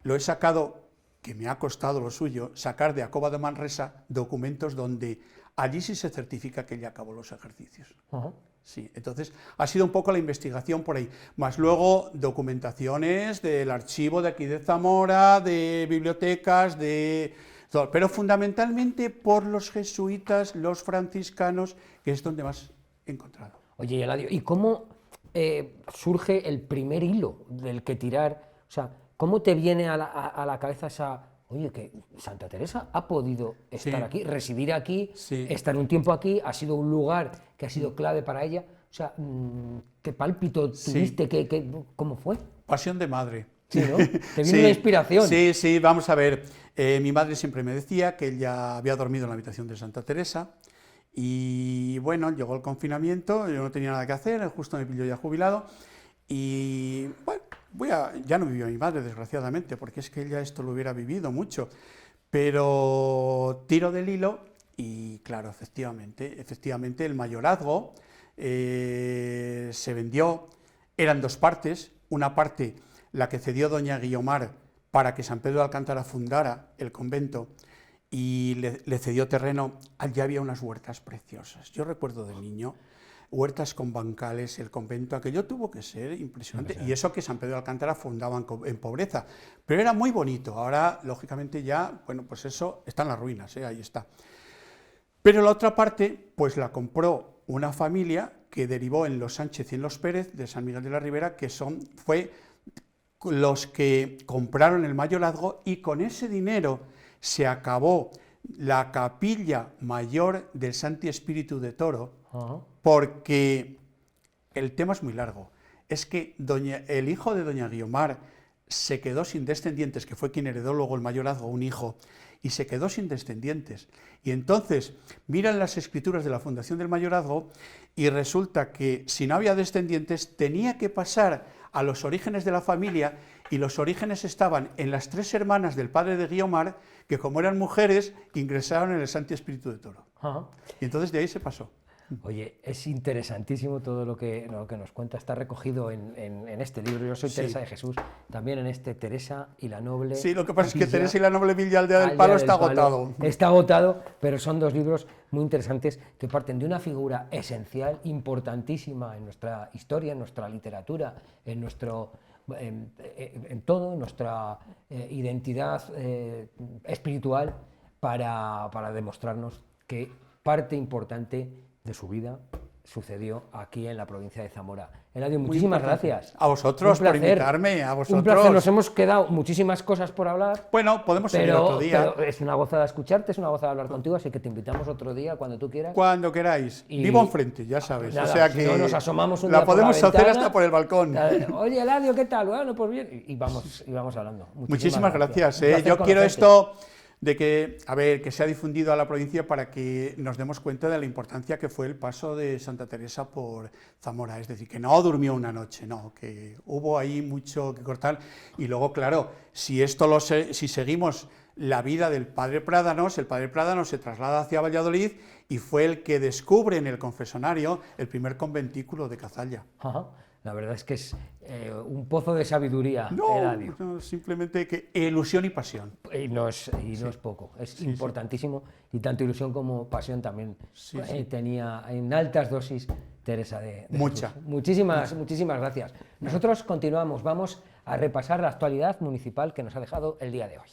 [SPEAKER 3] lo he sacado, que me ha costado lo suyo, sacar de Acoba de Manresa documentos donde allí sí se certifica que ella acabó los ejercicios. Sí, entonces ha sido un poco la investigación por ahí, más luego documentaciones del archivo de aquí de Zamora, de bibliotecas, pero fundamentalmente por los jesuitas, los franciscanos, que es donde más he encontrado.
[SPEAKER 1] Oye, Eladio, ¿y cómo surge el primer hilo del que tirar? O sea, ¿cómo te viene a la cabeza oye, que Santa Teresa ha podido estar aquí, residir aquí, estar un tiempo aquí, ha sido un lugar que ha sido clave para ella? O sea, ¿qué pálpito tuviste? ¿Cómo fue?
[SPEAKER 3] Pasión de madre.
[SPEAKER 1] Sí, ¿no? Te vino una inspiración.
[SPEAKER 3] Sí, vamos a ver. Mi madre siempre me decía que ella había dormido en la habitación de Santa Teresa, y bueno, llegó el confinamiento, yo no tenía nada que hacer, justo me pilló ya jubilado, y bueno, ya no vivió mi madre, desgraciadamente, porque es que ella esto lo hubiera vivido mucho, pero tiro del hilo y claro, efectivamente el mayorazgo se vendió, eran dos partes, una parte la que cedió doña Guiomar para que San Pedro de Alcántara fundara el convento, y le cedió terreno. Allí había unas huertas preciosas, yo recuerdo de niño, huertas con bancales, el convento, aquello tuvo que ser impresionante, y eso que San Pedro de Alcántara fundaba en pobreza, pero era muy bonito. Ahora, lógicamente ya, bueno, pues eso está en las ruinas, ahí está. Pero la otra parte, pues la compró una familia que derivó en los Sánchez y en los Pérez, de San Miguel de la Ribera, que fue los que compraron el mayorazgo, y con ese dinero se acabó la capilla mayor del Santi Espíritu de Toro,
[SPEAKER 1] Ajá.
[SPEAKER 3] porque el tema es muy largo. Es que el hijo de doña Guiomar se quedó sin descendientes, que fue quien heredó luego el mayorazgo, un hijo, y se quedó sin descendientes. Y entonces miran las escrituras de la fundación del mayorazgo y resulta que si no había descendientes tenía que pasar a los orígenes de la familia, y los orígenes estaban en las 3 hermanas del padre de Guiomar, que como eran mujeres ingresaron en el Santi Espíritu de Toro.
[SPEAKER 1] Ajá.
[SPEAKER 3] Y entonces de ahí se pasó.
[SPEAKER 1] Oye, es interesantísimo todo lo que nos cuenta, está recogido en este libro. Yo soy
[SPEAKER 3] Sí.
[SPEAKER 1] Teresa de Jesús, también en este Teresa y la Noble.
[SPEAKER 3] Sí, lo que pasa es que
[SPEAKER 1] Capilla
[SPEAKER 3] Teresa y la Noble Villa Aldea del
[SPEAKER 1] Aldea
[SPEAKER 3] Palo
[SPEAKER 1] del
[SPEAKER 3] está
[SPEAKER 1] Palo.
[SPEAKER 3] agotado.
[SPEAKER 1] Está agotado, pero son 2 libros muy interesantes que parten de una figura esencial, importantísima en nuestra historia, en nuestra literatura, en nuestro en todo, en nuestra identidad espiritual, para demostrarnos que parte importante de su vida sucedió aquí en la provincia de Zamora. Eladio, muchísimas gracias.
[SPEAKER 3] A vosotros
[SPEAKER 1] Un
[SPEAKER 3] por
[SPEAKER 1] placer.
[SPEAKER 3] invitarme, a
[SPEAKER 1] Un
[SPEAKER 3] vosotros.
[SPEAKER 1] placer, nos hemos quedado muchísimas cosas por hablar.
[SPEAKER 3] Bueno, podemos seguir otro día.
[SPEAKER 1] Pero es una gozada escucharte, es una gozada hablar contigo, así que te invitamos otro día cuando tú quieras.
[SPEAKER 3] Cuando queráis.
[SPEAKER 1] Y-
[SPEAKER 3] Vivo enfrente, ya sabes.
[SPEAKER 1] Nada,
[SPEAKER 3] o sea
[SPEAKER 1] si
[SPEAKER 3] que
[SPEAKER 1] no, nos asomamos un
[SPEAKER 3] la
[SPEAKER 1] día por la
[SPEAKER 3] podemos hacer
[SPEAKER 1] ventana.
[SPEAKER 3] hasta por el balcón.
[SPEAKER 1] Oye, Eladio, ¿qué tal? Bueno, pues bien. Y vamos hablando.
[SPEAKER 3] Muchísimas gracias.
[SPEAKER 1] Un placer
[SPEAKER 3] Yo quiero
[SPEAKER 1] conocerte.
[SPEAKER 3] esto de que, a ver, que sea difundido a la provincia para que nos demos cuenta de la importancia que fue el paso de Santa Teresa por Zamora. Es decir, que no durmió una noche, no, que hubo ahí mucho que cortar. Y luego, claro, si seguimos la vida del padre Prádanos, el padre Prádanos se traslada hacia Valladolid y fue el que descubre en el confesonario el primer conventículo de Cazalla.
[SPEAKER 1] Ajá. La verdad es que es un pozo de sabiduría, Eladio.
[SPEAKER 3] No, simplemente que ilusión y pasión.
[SPEAKER 1] Y no es poco, es importantísimo. Y tanto ilusión como pasión también tenía en altas dosis Teresa de
[SPEAKER 3] Mucha.
[SPEAKER 1] Jesús. Muchísimas gracias. Nosotros continuamos, vamos a repasar la actualidad municipal que nos ha dejado el día de hoy.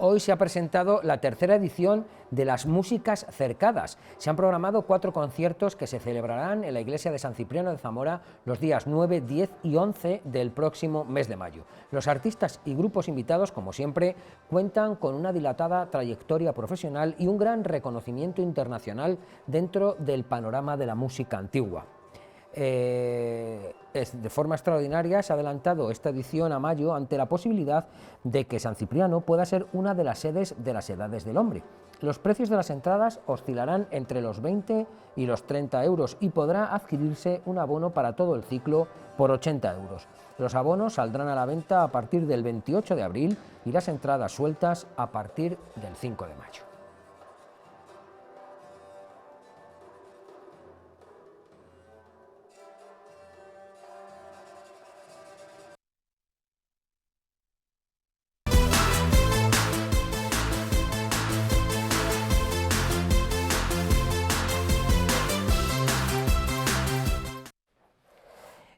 [SPEAKER 1] Hoy se ha presentado la tercera edición de las Músicas Cercadas. Se han programado 4 conciertos que se celebrarán en la iglesia de San Cipriano de Zamora los días 9, 10 y 11 del próximo mes de mayo. Los artistas y grupos invitados, como siempre, cuentan con una dilatada trayectoria profesional y un gran reconocimiento internacional dentro del panorama de la música antigua. De forma extraordinaria se ha adelantado esta edición a mayo ante la posibilidad de que San Cipriano pueda ser una de las sedes de las Edades del Hombre. Los precios de las entradas oscilarán entre los 20 y los 30 euros y podrá adquirirse un abono para todo el ciclo por 80 euros. Los abonos saldrán a la venta a partir del 28 de abril y las entradas sueltas a partir del 5 de mayo.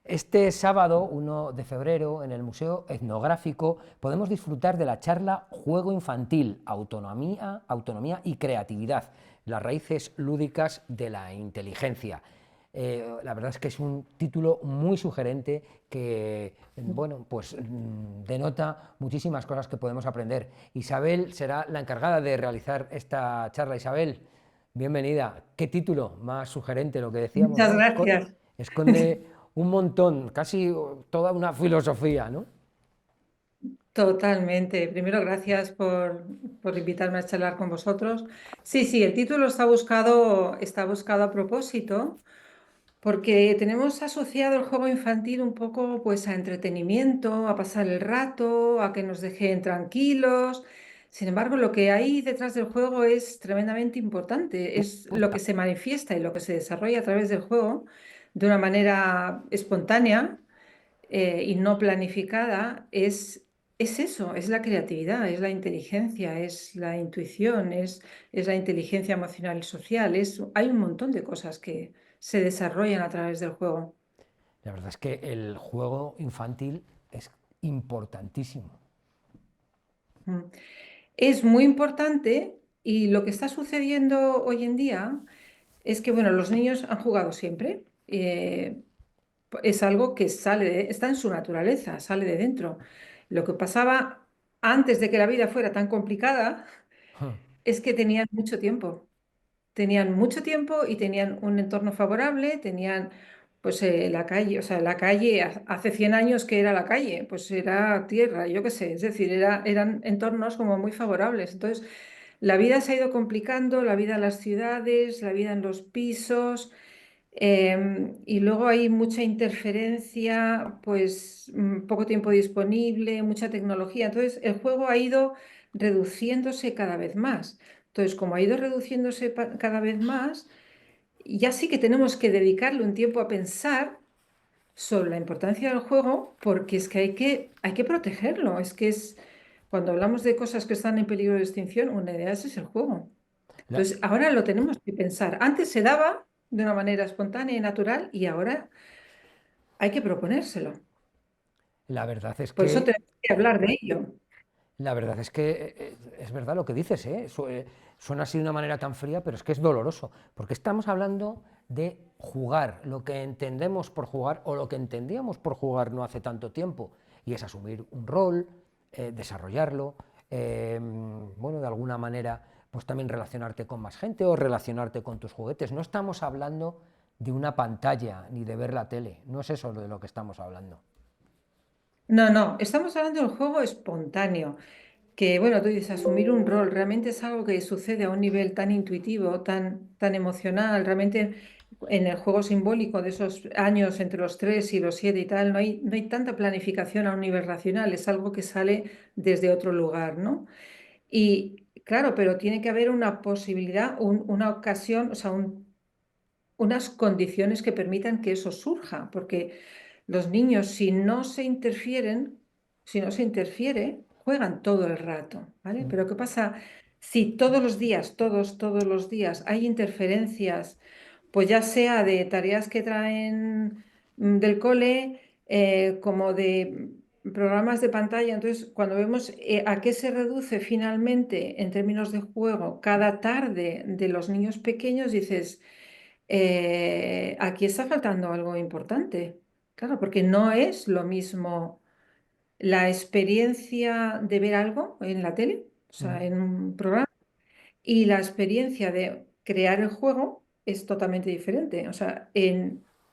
[SPEAKER 1] Este sábado, 1 de febrero, en el Museo Etnográfico, podemos disfrutar de la charla Juego Infantil, Autonomía y Creatividad, las raíces lúdicas de la inteligencia. La verdad es que es un título muy sugerente que, bueno, pues denota muchísimas cosas que podemos aprender. Isabel será la encargada de realizar esta charla. Isabel, bienvenida. ¿Qué título más sugerente, lo que decíamos?
[SPEAKER 4] Muchas
[SPEAKER 1] ¿no?
[SPEAKER 4] gracias.
[SPEAKER 1] Esconde un montón, casi toda una filosofía, ¿no?
[SPEAKER 4] Totalmente. Primero, gracias por invitarme a charlar con vosotros. Sí, el título está buscado a propósito, porque tenemos asociado el juego infantil un poco pues a entretenimiento, a pasar el rato, a que nos dejen tranquilos. Sin embargo, lo que hay detrás del juego es tremendamente importante. Es lo que se manifiesta y lo que se desarrolla a través del juego de una manera espontánea y no planificada. Es eso, es la creatividad, es la inteligencia, es la intuición, es la inteligencia emocional y social. Hay un montón de cosas que se desarrollan a través del juego.
[SPEAKER 1] La verdad es que el juego infantil es importantísimo.
[SPEAKER 4] Es muy importante y lo que está sucediendo hoy en día es que, bueno, los niños han jugado siempre. es algo que está en su naturaleza, sale de dentro. Lo que pasaba antes de que la vida fuera tan complicada es que tenían mucho tiempo y tenían un entorno favorable, tenían pues la calle, o sea, la calle hace 100 años que era la calle, pues era tierra, yo qué sé, es decir, eran entornos como muy favorables. Entonces, la vida se ha ido complicando, la vida en las ciudades, la vida en los pisos, y luego hay mucha interferencia, pues poco tiempo disponible, mucha tecnología. Entonces, el juego ha ido reduciéndose cada vez más. Entonces, como ha ido reduciéndose cada vez más, ya sí que tenemos que dedicarle un tiempo a pensar sobre la importancia del juego, porque es que hay que protegerlo. Es que cuando hablamos de cosas que están en peligro de extinción, una de ellas es el juego.
[SPEAKER 1] La,
[SPEAKER 4] Entonces, ahora lo tenemos que pensar. Antes se daba de una manera espontánea y natural y ahora hay que proponérselo.
[SPEAKER 1] la verdad es
[SPEAKER 4] Por eso
[SPEAKER 1] que
[SPEAKER 4] tenemos que hablar de ello.
[SPEAKER 1] La verdad es que es verdad lo que dices, ¿eh? Suena así de una manera tan fría, pero es que es doloroso, porque estamos hablando de jugar, lo que entendemos por jugar o lo que entendíamos por jugar no hace tanto tiempo, y es asumir un rol, desarrollarlo, bueno, de alguna manera, pues también relacionarte con más gente o relacionarte con tus juguetes. No estamos hablando de una pantalla ni de ver la tele, no es eso de lo que estamos hablando.
[SPEAKER 4] No, no, estamos hablando del juego espontáneo, que bueno, tú dices, asumir un rol, realmente es algo que sucede a un nivel tan intuitivo, tan emocional, realmente en el juego simbólico de esos años entre los 3 y los 7 y tal, no hay tanta planificación a un nivel racional, es algo que sale desde otro lugar, ¿no? Y claro, pero tiene que haber una posibilidad, una ocasión, o sea, unas condiciones que permitan que eso surja, porque los niños, si no se interfiere, juegan todo el rato, ¿vale? Pero ¿qué pasa si todos los días, todos los días hay interferencias, pues ya sea de tareas que traen del cole, como de programas de pantalla? Entonces, cuando vemos a qué se reduce finalmente en términos de juego cada tarde de los niños pequeños, dices, aquí está faltando algo importante. Claro, porque no es lo mismo la experiencia de ver algo en la tele, o sea, en un programa, y la experiencia de crear el juego es totalmente diferente. O sea,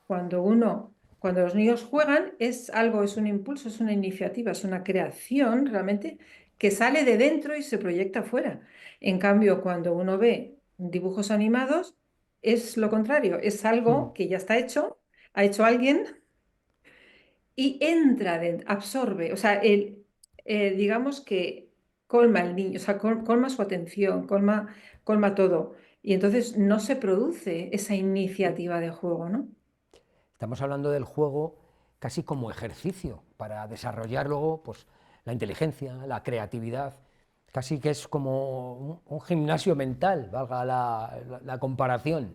[SPEAKER 4] cuando los niños juegan, es algo, es un impulso, es una iniciativa, es una creación realmente que sale de dentro y se proyecta afuera. En cambio, cuando uno ve dibujos animados, es lo contrario, es algo que ya está hecho, ha hecho alguien y entra dentro, absorbe, o sea, digamos que colma el niño, o sea, colma su atención, colma todo. Y entonces no se produce esa iniciativa de juego, ¿no?
[SPEAKER 1] Estamos hablando del juego casi como ejercicio para desarrollar luego pues, la inteligencia, la creatividad, casi que es como un gimnasio mental, valga la comparación.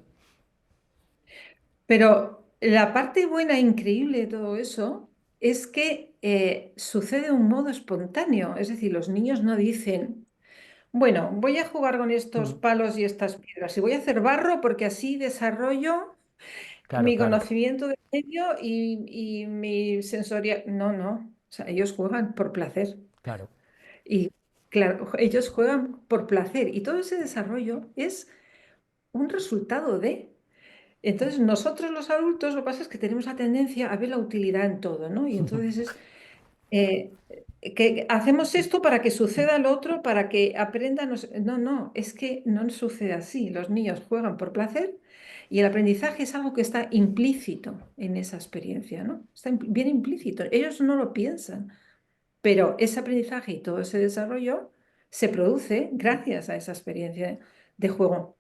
[SPEAKER 4] Pero la parte buena, increíble de todo eso, es que sucede de un modo espontáneo. Es decir, los niños no dicen, bueno, voy a jugar con estos
[SPEAKER 1] Mm,
[SPEAKER 4] palos y estas piedras y voy a hacer barro porque así desarrollo
[SPEAKER 1] claro,
[SPEAKER 4] mi
[SPEAKER 1] claro,
[SPEAKER 4] conocimiento del medio y mi sensoria. No, no. O sea, ellos juegan por placer.
[SPEAKER 1] claro.
[SPEAKER 4] Y claro, ellos juegan por placer. Y todo ese desarrollo es un resultado de. Entonces, nosotros los adultos, lo que pasa es que tenemos la tendencia a ver la utilidad en todo, ¿no? Y entonces eh, que hacemos esto para que suceda lo otro, para que aprendan. No, no, es que no sucede así. Los niños juegan por placer y el aprendizaje es algo que está implícito en esa experiencia, ¿no? Está bien implícito. Ellos no lo piensan, pero ese aprendizaje y todo ese desarrollo se produce gracias a esa experiencia de juego.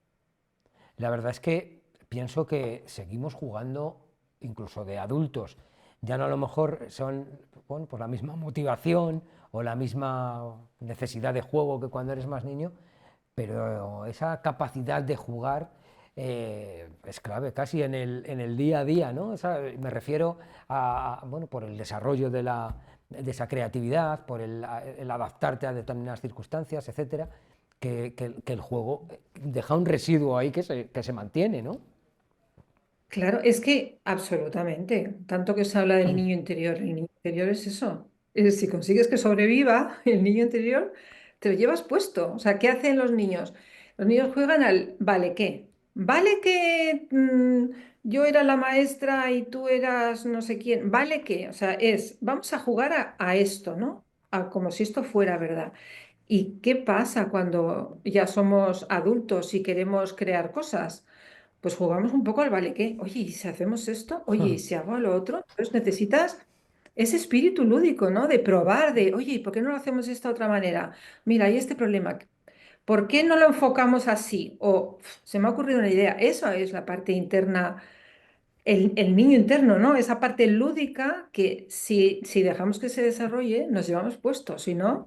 [SPEAKER 1] La verdad es que pienso que seguimos jugando incluso de adultos. Ya no a lo mejor son bueno, por la misma motivación o la misma necesidad de juego que cuando eres más niño, pero esa capacidad de jugar es clave casi en el día a día, ¿no? Me refiero bueno, por el desarrollo de esa creatividad, por el adaptarte a determinadas circunstancias, etcétera, que el juego deja un residuo ahí que se mantiene, ¿no?
[SPEAKER 4] Claro, es que absolutamente, tanto que se habla del niño interior, el niño interior es eso. Si consigues que sobreviva el niño interior, te lo llevas puesto. O sea, ¿qué hacen los niños? Los niños juegan al ¿vale qué? ¿Vale que yo era la maestra y tú eras no sé quién? ¿Vale qué? O sea, vamos a jugar a esto, ¿no? Como si esto fuera verdad. ¿Y qué pasa cuando ya somos adultos y queremos crear cosas? Pues jugamos un poco al vale qué. Oye, ¿y si hacemos esto? Oye, ¿y si hago lo otro? Entonces necesitas ese espíritu lúdico, ¿no? De probar, oye, ¿y por qué no lo hacemos de esta otra manera? Mira, hay este problema. ¿Por qué no lo enfocamos así? O se me ha ocurrido una idea. Eso es la parte interna, el niño interno, ¿no? Esa parte lúdica que si dejamos que se desarrolle, nos llevamos puestos. Si no,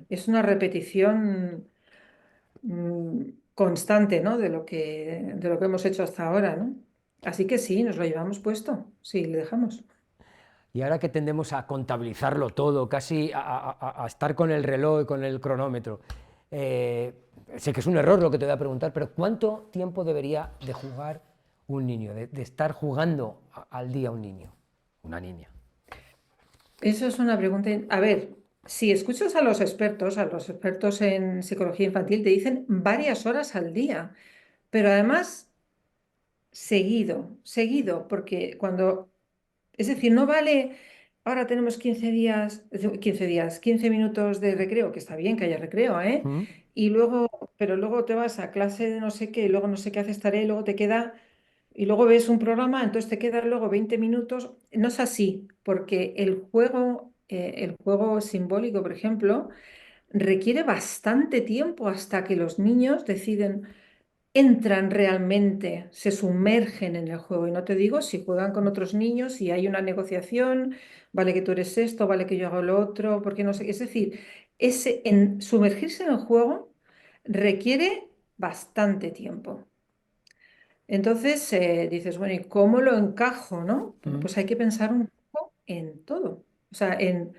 [SPEAKER 4] es una repetición constante, ¿no? De lo que hemos hecho hasta ahora, ¿no? Así que sí, nos lo llevamos puesto, sí, le dejamos.
[SPEAKER 1] Y ahora que tendemos a contabilizarlo todo, casi a estar con el reloj y con el cronómetro, eh, sé que es un error lo que te voy a preguntar, pero ¿cuánto tiempo debería de jugar un niño, de estar jugando al día un niño, una niña?
[SPEAKER 4] Eso es una pregunta. A ver, si escuchas a los expertos en psicología infantil, te dicen varias horas al día, pero además seguido, seguido, porque es decir, no vale, ahora tenemos 15 días, 15 días, 15 minutos de recreo, que está bien que haya recreo, ¿eh?
[SPEAKER 1] ¿Mm?
[SPEAKER 4] Y luego, pero luego te vas a clase de no sé qué, y luego no sé qué haces tarea, y luego te queda, y luego ves un programa, entonces te quedan luego 20 minutos. No es así, porque el juego simbólico, por ejemplo, requiere bastante tiempo hasta que los niños deciden entran realmente, se sumergen en el juego. Y no te digo si juegan con otros niños, si hay una negociación, vale que tú eres esto, vale que yo hago lo otro, porque no sé. Es decir, sumergirse en el juego requiere bastante tiempo. Entonces dices, bueno, ¿y cómo lo encajo, no? Bueno,
[SPEAKER 1] ¿Mm?
[SPEAKER 4] pues hay que pensar un poco en todo. O sea, en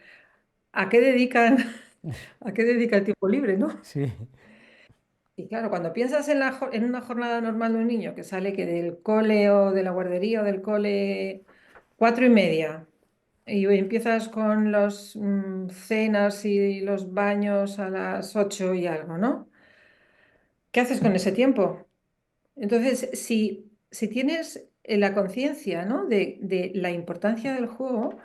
[SPEAKER 4] a qué dedican, a qué dedica el tiempo libre, ¿no?
[SPEAKER 1] Sí.
[SPEAKER 4] Y claro, cuando piensas en una jornada normal de un niño que sale que del cole o de la guardería o del cole 4:30 y empiezas con las cenas y los baños a las 8 y algo, ¿no? ¿Qué haces con ese tiempo? Entonces, si tienes la conciencia, ¿no? de la importancia del juego,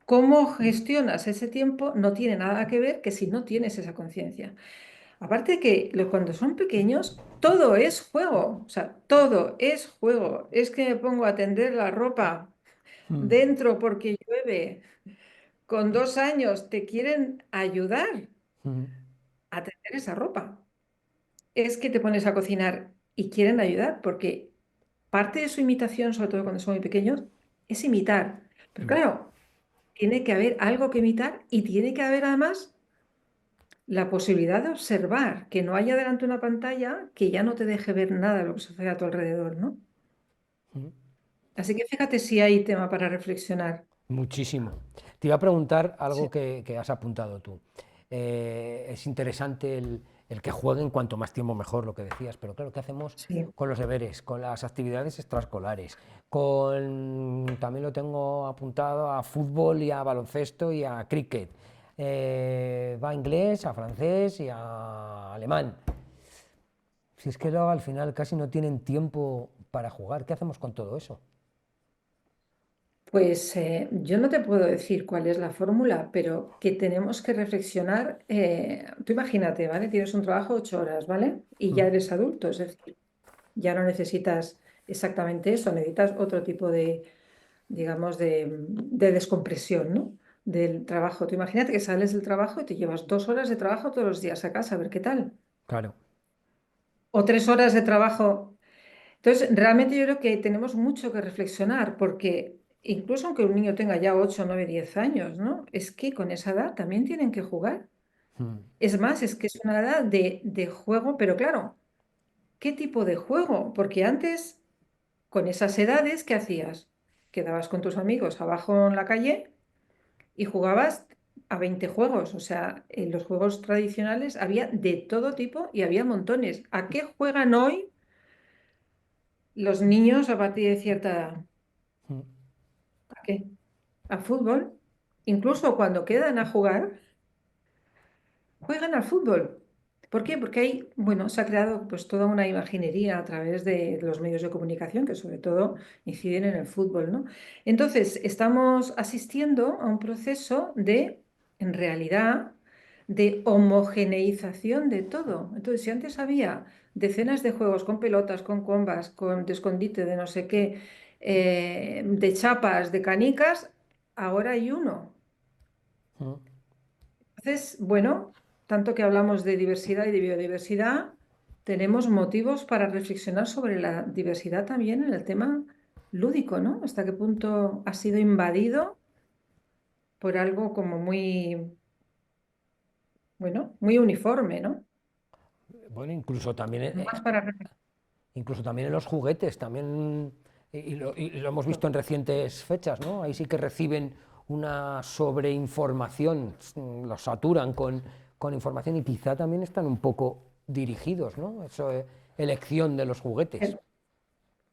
[SPEAKER 4] cómo gestionas ese tiempo no tiene nada que ver que si no tienes esa conciencia. Aparte de que cuando son pequeños, todo es juego, o sea, todo es juego. Es que me pongo a tender la ropa
[SPEAKER 1] ¿Mm?
[SPEAKER 4] dentro porque llueve. Con 2 años te quieren ayudar
[SPEAKER 1] ¿Mm?
[SPEAKER 4] a tender esa ropa. Es que te pones a cocinar y quieren ayudar porque parte de su imitación, sobre todo cuando son muy pequeños, es imitar. Pero claro, tiene que haber algo que imitar y tiene que haber además la posibilidad de observar, que no haya delante una pantalla que ya no te deje ver nada de lo que sucede a tu alrededor, ¿no?
[SPEAKER 1] ¿Mm?
[SPEAKER 4] Así que fíjate si hay tema para reflexionar.
[SPEAKER 1] Muchísimo. Te iba a preguntar
[SPEAKER 4] Sí,
[SPEAKER 1] algo que has apuntado tú. Es interesante el que jueguen cuanto más tiempo mejor, lo que decías, pero claro, ¿qué hacemos
[SPEAKER 4] sí.
[SPEAKER 1] con los deberes, con las actividades extraescolares? También lo tengo apuntado a fútbol y a baloncesto y a cricket. Va a inglés, a francés y a alemán. Si es que luego al final casi no tienen tiempo para jugar, ¿qué hacemos con todo eso?
[SPEAKER 4] Pues yo no te puedo decir cuál es la fórmula, pero que tenemos que reflexionar. Tú imagínate, ¿vale? Tienes un trabajo 8 horas, ¿vale? Y ya
[SPEAKER 1] ¿Mm?
[SPEAKER 4] eres adulto, es decir, ya no necesitas exactamente eso, necesitas otro tipo de, digamos, de descompresión, ¿no? Del trabajo. Tú imagínate que sales del trabajo y te llevas 2 horas de trabajo todos los días a casa, a ver qué tal.
[SPEAKER 1] Claro.
[SPEAKER 4] O 3 horas de trabajo. Entonces, realmente yo creo que tenemos mucho que reflexionar, porque incluso aunque un niño tenga ya 8 9 10 años, ¿no? Es que con esa edad también tienen que jugar.
[SPEAKER 1] ¿Mm?
[SPEAKER 4] Es más, es que es una edad de juego, pero claro, ¿qué tipo de juego? Porque antes, con esas edades, ¿qué hacías? Quedabas con tus amigos abajo en la calle y jugabas a 20 juegos. O sea, en los juegos tradicionales había de todo tipo y había montones. ¿A qué juegan hoy los niños a partir de cierta edad.
[SPEAKER 1] Mm.
[SPEAKER 4] ¿A qué? A fútbol. Incluso cuando quedan a jugar, juegan al fútbol. ¿Por qué? Porque hay, bueno, se ha creado pues toda una imaginería a través de los medios de comunicación que sobre todo inciden en el fútbol, ¿no? Entonces, estamos asistiendo a un proceso de, en realidad, de homogeneización de todo. Entonces, si antes había decenas de juegos con pelotas, con combas, con de escondite, de no sé qué, de chapas, de canicas, ahora hay uno.
[SPEAKER 1] Mm.
[SPEAKER 4] Entonces, bueno, tanto que hablamos de diversidad y de biodiversidad, tenemos motivos para reflexionar sobre la diversidad también en el tema lúdico, ¿no? Hasta qué punto ha sido invadido por algo como muy, bueno, muy uniforme, ¿no?
[SPEAKER 1] Bueno, incluso también,
[SPEAKER 4] Más para
[SPEAKER 1] incluso también en los juguetes, también, y lo hemos visto en recientes fechas, ¿no? Ahí sí que reciben una sobreinformación, los saturan con información y quizá también están un poco dirigidos, ¿no? Eso, elección de los juguetes.
[SPEAKER 4] reflexionar.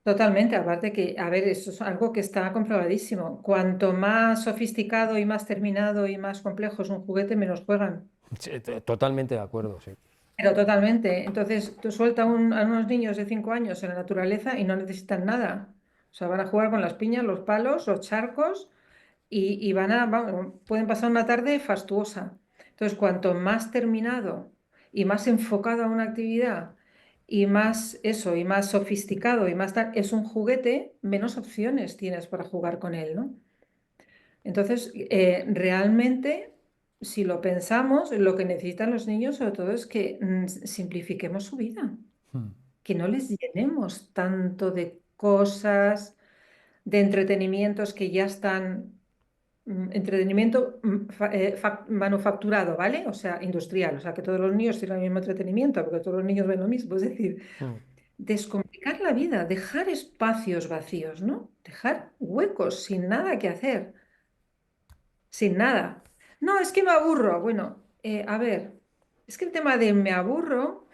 [SPEAKER 4] Totalmente, aparte que, a ver, eso es algo que está comprobadísimo. Cuanto más sofisticado y más terminado y más complejo es un juguete, menos juegan.
[SPEAKER 1] Sí, totalmente de acuerdo, sí.
[SPEAKER 4] Pero totalmente. Entonces, tú sueltas a unos niños de 5 años en la naturaleza y no necesitan nada. O sea, van a jugar con las piñas, los palos, los charcos y vamos, pueden pasar una tarde fastuosa. Entonces, cuanto más terminado y más enfocado a una actividad y más eso, y más sofisticado y más tal, es un juguete, menos opciones tienes para jugar con él, ¿no? Entonces, realmente, si lo pensamos, lo que necesitan los niños sobre todo es que simplifiquemos su vida,
[SPEAKER 1] Mm.
[SPEAKER 4] que no les llenemos tanto de cosas, de entretenimientos que ya están, entretenimiento manufacturado, ¿vale? O sea, industrial, o sea, que todos los niños tienen el mismo entretenimiento, porque todos los niños ven lo mismo, es decir,
[SPEAKER 1] Mm.
[SPEAKER 4] descomplicar la vida, dejar espacios vacíos, ¿no? Dejar huecos sin nada que hacer. Sin nada. No, es que me aburro. Bueno, a ver, es que el tema de me aburro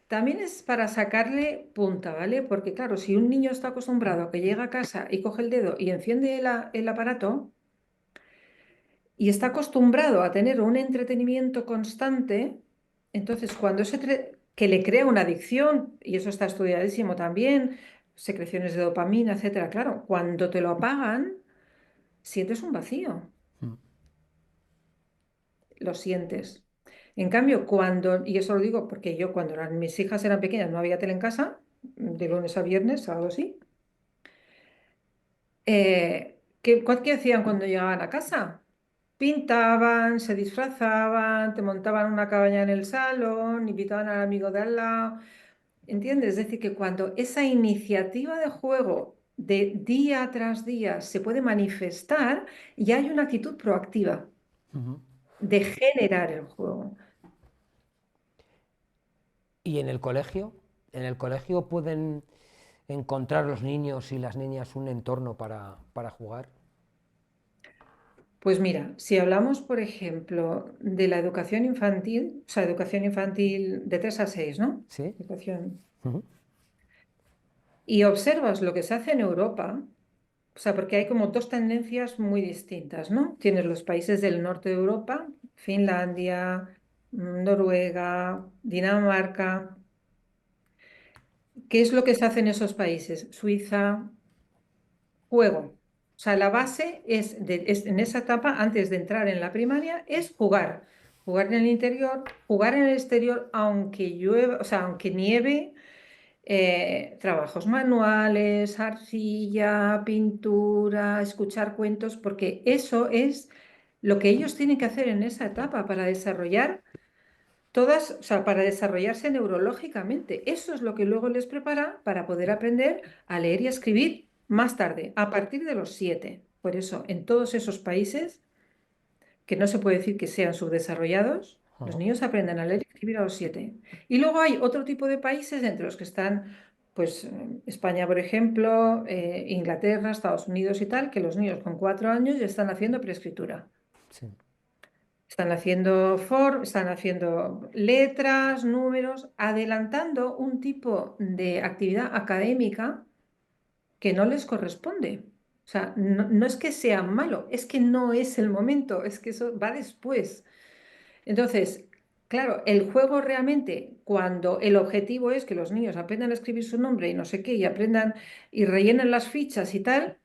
[SPEAKER 4] también es para sacarle punta, ¿vale? Porque claro, si un niño está acostumbrado a que llega a casa y coge el dedo y enciende el aparato y está acostumbrado a tener un entretenimiento constante, entonces cuando que le crea una adicción, y eso está estudiadísimo también, secreciones de dopamina, etcétera, claro, cuando te lo apagan, sientes un vacío.
[SPEAKER 1] Mm.
[SPEAKER 4] Lo sientes. En cambio, y eso lo digo porque yo cuando mis hijas eran pequeñas no había tele en casa, de lunes a viernes, sábado sí. ¿Qué hacían cuando llegaban a casa? Pintaban, se disfrazaban, te montaban una cabaña en el salón, invitaban al amigo de al lado. ¿Entiendes? Es decir, que cuando esa iniciativa de juego de día tras día se puede manifestar, ya hay una actitud proactiva
[SPEAKER 1] Ujú.
[SPEAKER 4] de generar el juego.
[SPEAKER 1] ¿Y en el colegio pueden encontrar los niños y las niñas un entorno para jugar?
[SPEAKER 4] Pues mira, si hablamos, por ejemplo, de la educación infantil, o sea, educación infantil de 3 a 6, ¿no?
[SPEAKER 1] ¿Sí?
[SPEAKER 4] Educación.
[SPEAKER 1] Ujú.
[SPEAKER 4] Y observas lo que se hace en Europa, o sea, porque hay como dos tendencias muy distintas, ¿no? Tienes los países del norte de Europa, Finlandia, Noruega, Dinamarca. ¿Qué es lo que se hace en esos países? Suiza, juego. O sea, la base es en esa etapa, antes de entrar en la primaria, es jugar. Jugar en el interior, jugar en el exterior, aunque llueva, o sea, aunque nieve, trabajos manuales, arcilla, pintura, escuchar cuentos, porque eso es lo que ellos tienen que hacer en esa etapa para desarrollar todas, o sea, para desarrollarse neurológicamente. Eso es lo que luego les prepara para poder aprender a leer y a escribir más tarde, a partir de los 7. Por eso, en todos esos países, que no se puede decir que sean subdesarrollados, los
[SPEAKER 1] Ajá.
[SPEAKER 4] niños aprenden a leer y escribir a los 7. Y luego hay otro tipo de países entre los que están, pues, España, por ejemplo, Inglaterra, Estados Unidos y tal, que los niños con 4 años ya están haciendo preescritura.
[SPEAKER 1] Sí.
[SPEAKER 4] Están haciendo letras, números, adelantando un tipo de actividad académica que no les corresponde. O sea, no es que sea malo, es que no es el momento, es que eso va después. Entonces, claro, el juego realmente, cuando el objetivo es que los niños aprendan a escribir su nombre y no sé qué, y aprendan y rellenen las fichas y tal,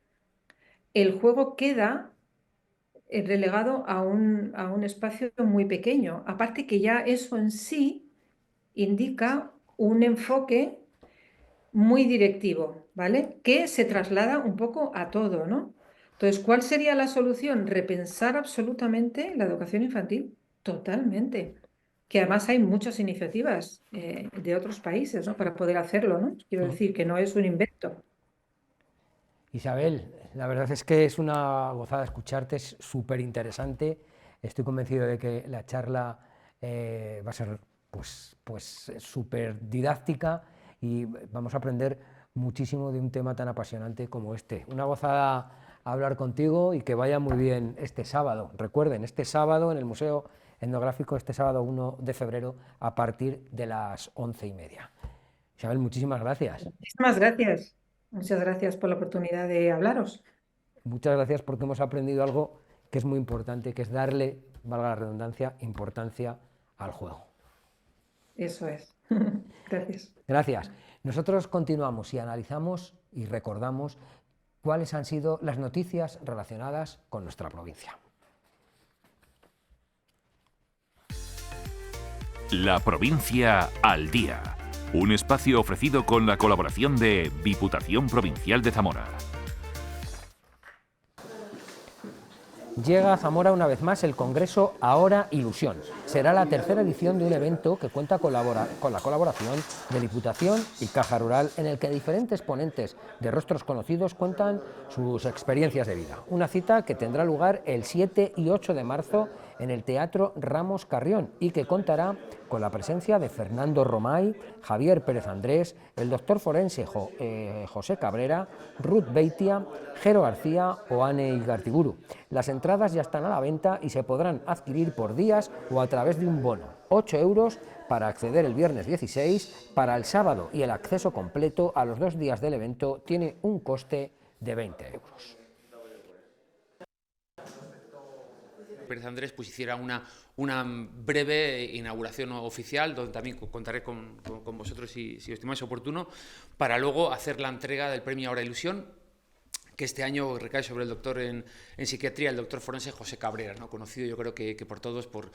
[SPEAKER 4] el juego queda relegado a un espacio muy pequeño. Aparte que ya eso en sí indica un enfoque muy directivo, ¿vale? Que se traslada un poco a todo, ¿no? Entonces, ¿cuál sería la solución? Repensar absolutamente la educación infantil, totalmente. Que además hay muchas iniciativas de otros países, ¿no? Para poder hacerlo, ¿no? Quiero decir que no es un invento.
[SPEAKER 1] Isabel, la verdad es que es una gozada escucharte, es súper interesante. Estoy convencido de que la charla va a ser pues súper didáctica y vamos a aprender muchísimo de un tema tan apasionante como este. Una gozada hablar contigo y que vaya muy bien este sábado. Recuerden, este sábado en el Museo Etnográfico, este sábado 1 de febrero a partir de las 11:30. Isabel, muchísimas gracias.
[SPEAKER 4] Muchísimas gracias. Muchas gracias por la oportunidad de hablaros.
[SPEAKER 1] Muchas gracias porque hemos aprendido algo que es muy importante, que es darle, valga la redundancia, importancia al juego.
[SPEAKER 4] Eso es. Gracias.
[SPEAKER 1] Gracias. Nosotros continuamos y analizamos y recordamos cuáles han sido las noticias relacionadas con nuestra provincia.
[SPEAKER 5] La provincia al día. Un espacio ofrecido con la colaboración de Diputación Provincial de Zamora.
[SPEAKER 1] Llega a Zamora una vez más el Congreso Ahora Ilusión. Será la tercera edición de un evento que cuenta con la colaboración de Diputación y Caja Rural, en el que diferentes ponentes de rostros conocidos cuentan sus experiencias de vida. Una cita que tendrá lugar el 7 y 8 de marzo en el Teatro Ramos Carrión y que contará con la presencia de Fernando Romay, Javier Pérez Andrés, el doctor forense José Cabrera, Ruth Beitia, Jero García o Ane Igartiburu. Las entradas ya están a la venta y se podrán adquirir por días o a través de un bono. 8 euros para acceder el viernes 16, para el sábado, y el acceso completo a los 2 días del evento tiene un coste de 20 euros.
[SPEAKER 6] Pérez Andrés pues hiciera una breve inauguración oficial, donde también contaré con vosotros si os estimáis oportuno, para luego hacer la entrega del premio Ahora Ilusión, que este año recae sobre el doctor en psiquiatría, el doctor forense José Cabrera, ¿no? Conocido yo creo que por todos por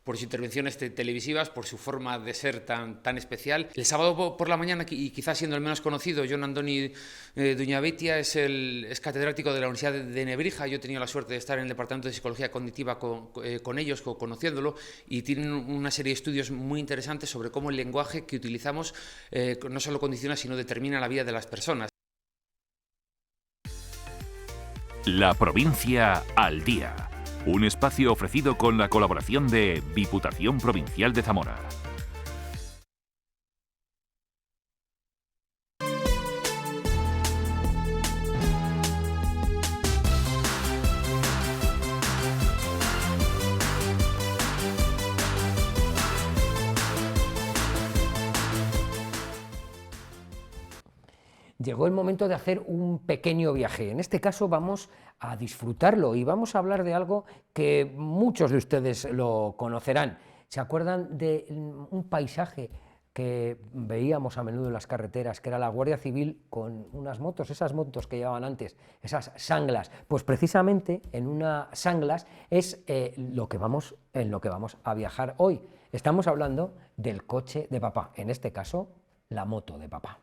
[SPEAKER 6] sus intervenciones televisivas, por su forma de ser tan especial. El sábado por la mañana, y quizás siendo el menos conocido, Jon Andoni Duñabeitia es catedrático de la Universidad de Nebrija. Yo he tenido la suerte de estar en el Departamento de Psicología Cognitiva con ellos, conociéndolo, y tienen una serie de estudios muy interesantes sobre cómo el lenguaje que utilizamos no solo condiciona, sino determina la vida de las personas.
[SPEAKER 5] La provincia al día. Un espacio ofrecido con la colaboración de Diputación Provincial de Zamora.
[SPEAKER 1] Llegó el momento de hacer un pequeño viaje. En este caso vamos a disfrutarlo y vamos a hablar de algo que muchos de ustedes lo conocerán. ¿Se acuerdan de un paisaje que veíamos a menudo en las carreteras, que era la Guardia Civil con unas motos, esas motos que llevaban antes, esas sanglas? Pues precisamente en una sanglas es en lo que vamos a viajar hoy. Estamos hablando del coche de papá, en este caso la moto de papá.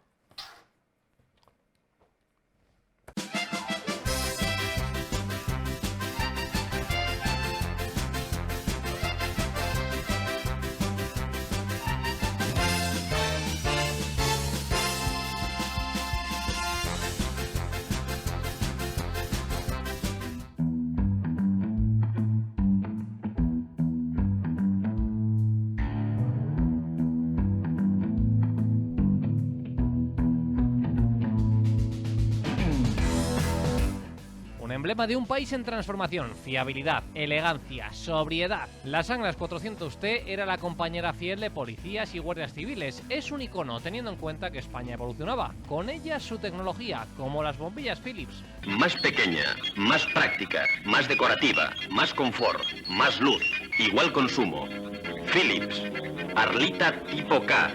[SPEAKER 7] emblema de un país en transformación, fiabilidad, elegancia, sobriedad. Las Anglas 400T era la compañera fiel de policías y guardias civiles. Es un icono teniendo en cuenta que España evolucionaba. Con ella su tecnología, como las bombillas Philips.
[SPEAKER 8] Más pequeña, más práctica, más decorativa, más confort, más luz, igual consumo. Philips, Arlita tipo K.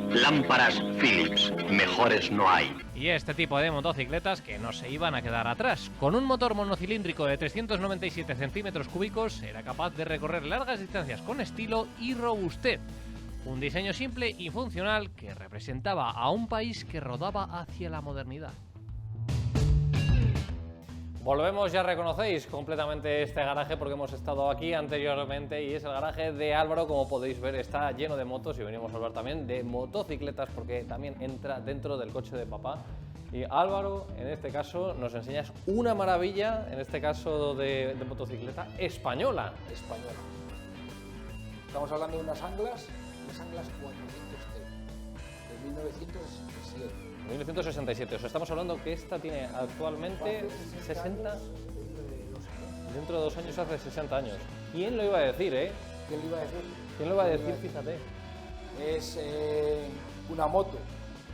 [SPEAKER 8] Lámparas Philips, mejores no hay.
[SPEAKER 7] Y este tipo de motocicletas que no se iban a quedar atrás. Con un motor monocilíndrico de 397 centímetros cúbicos era capaz de recorrer largas distancias con estilo y robustez. Un diseño simple y funcional que representaba a un país que rodaba hacia la modernidad. Volvemos, ya reconocéis completamente este garaje porque hemos estado aquí anteriormente y es el garaje de Álvaro. Como podéis ver, está lleno de motos y venimos a hablar también de motocicletas porque también entra dentro del coche de papá. Y Álvaro, en este caso, nos enseñas una maravilla, en este caso de motocicleta española.
[SPEAKER 9] Española. Estamos hablando de unas Anglas 400T de 1967.
[SPEAKER 7] 1967, o sea, estamos hablando que esta tiene actualmente 60, dentro de 2 años hace 60 años. ¿Quién lo iba a decir, eh?
[SPEAKER 9] ¿Quién lo iba a decir?
[SPEAKER 7] ¿Quién lo iba a decir? Fíjate.
[SPEAKER 9] Es una moto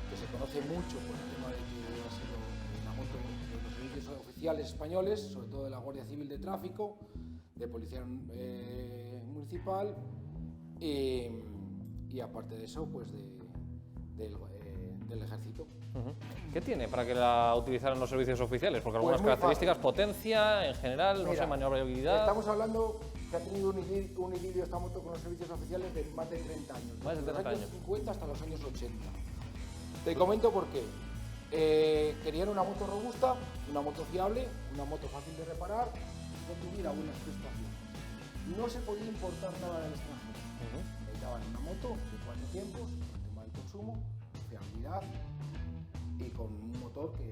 [SPEAKER 9] que se conoce mucho por el tema de que ha sido una moto de los servicios oficiales españoles, sobre todo de la Guardia Civil de Tráfico, de Policía Municipal y aparte de eso, pues del Ejército.
[SPEAKER 7] ¿Qué tiene para que la utilizaran los servicios oficiales? Porque algunas características, potencia, en general, no sé, maniobrabilidad...
[SPEAKER 9] Estamos hablando que ha tenido un idilio esta moto con los servicios oficiales de más de 30 años.
[SPEAKER 7] Más de 30
[SPEAKER 9] años.
[SPEAKER 7] años.
[SPEAKER 9] 50 hasta los años 80. Te comento por qué. Querían una moto robusta, una moto fiable, una moto fácil de reparar, que tuviera buenas prestaciones. No se podía importar nada del extranjero. Necesitaban una moto de 4 tiempos, el tema del consumo, fiabilidad y con un motor que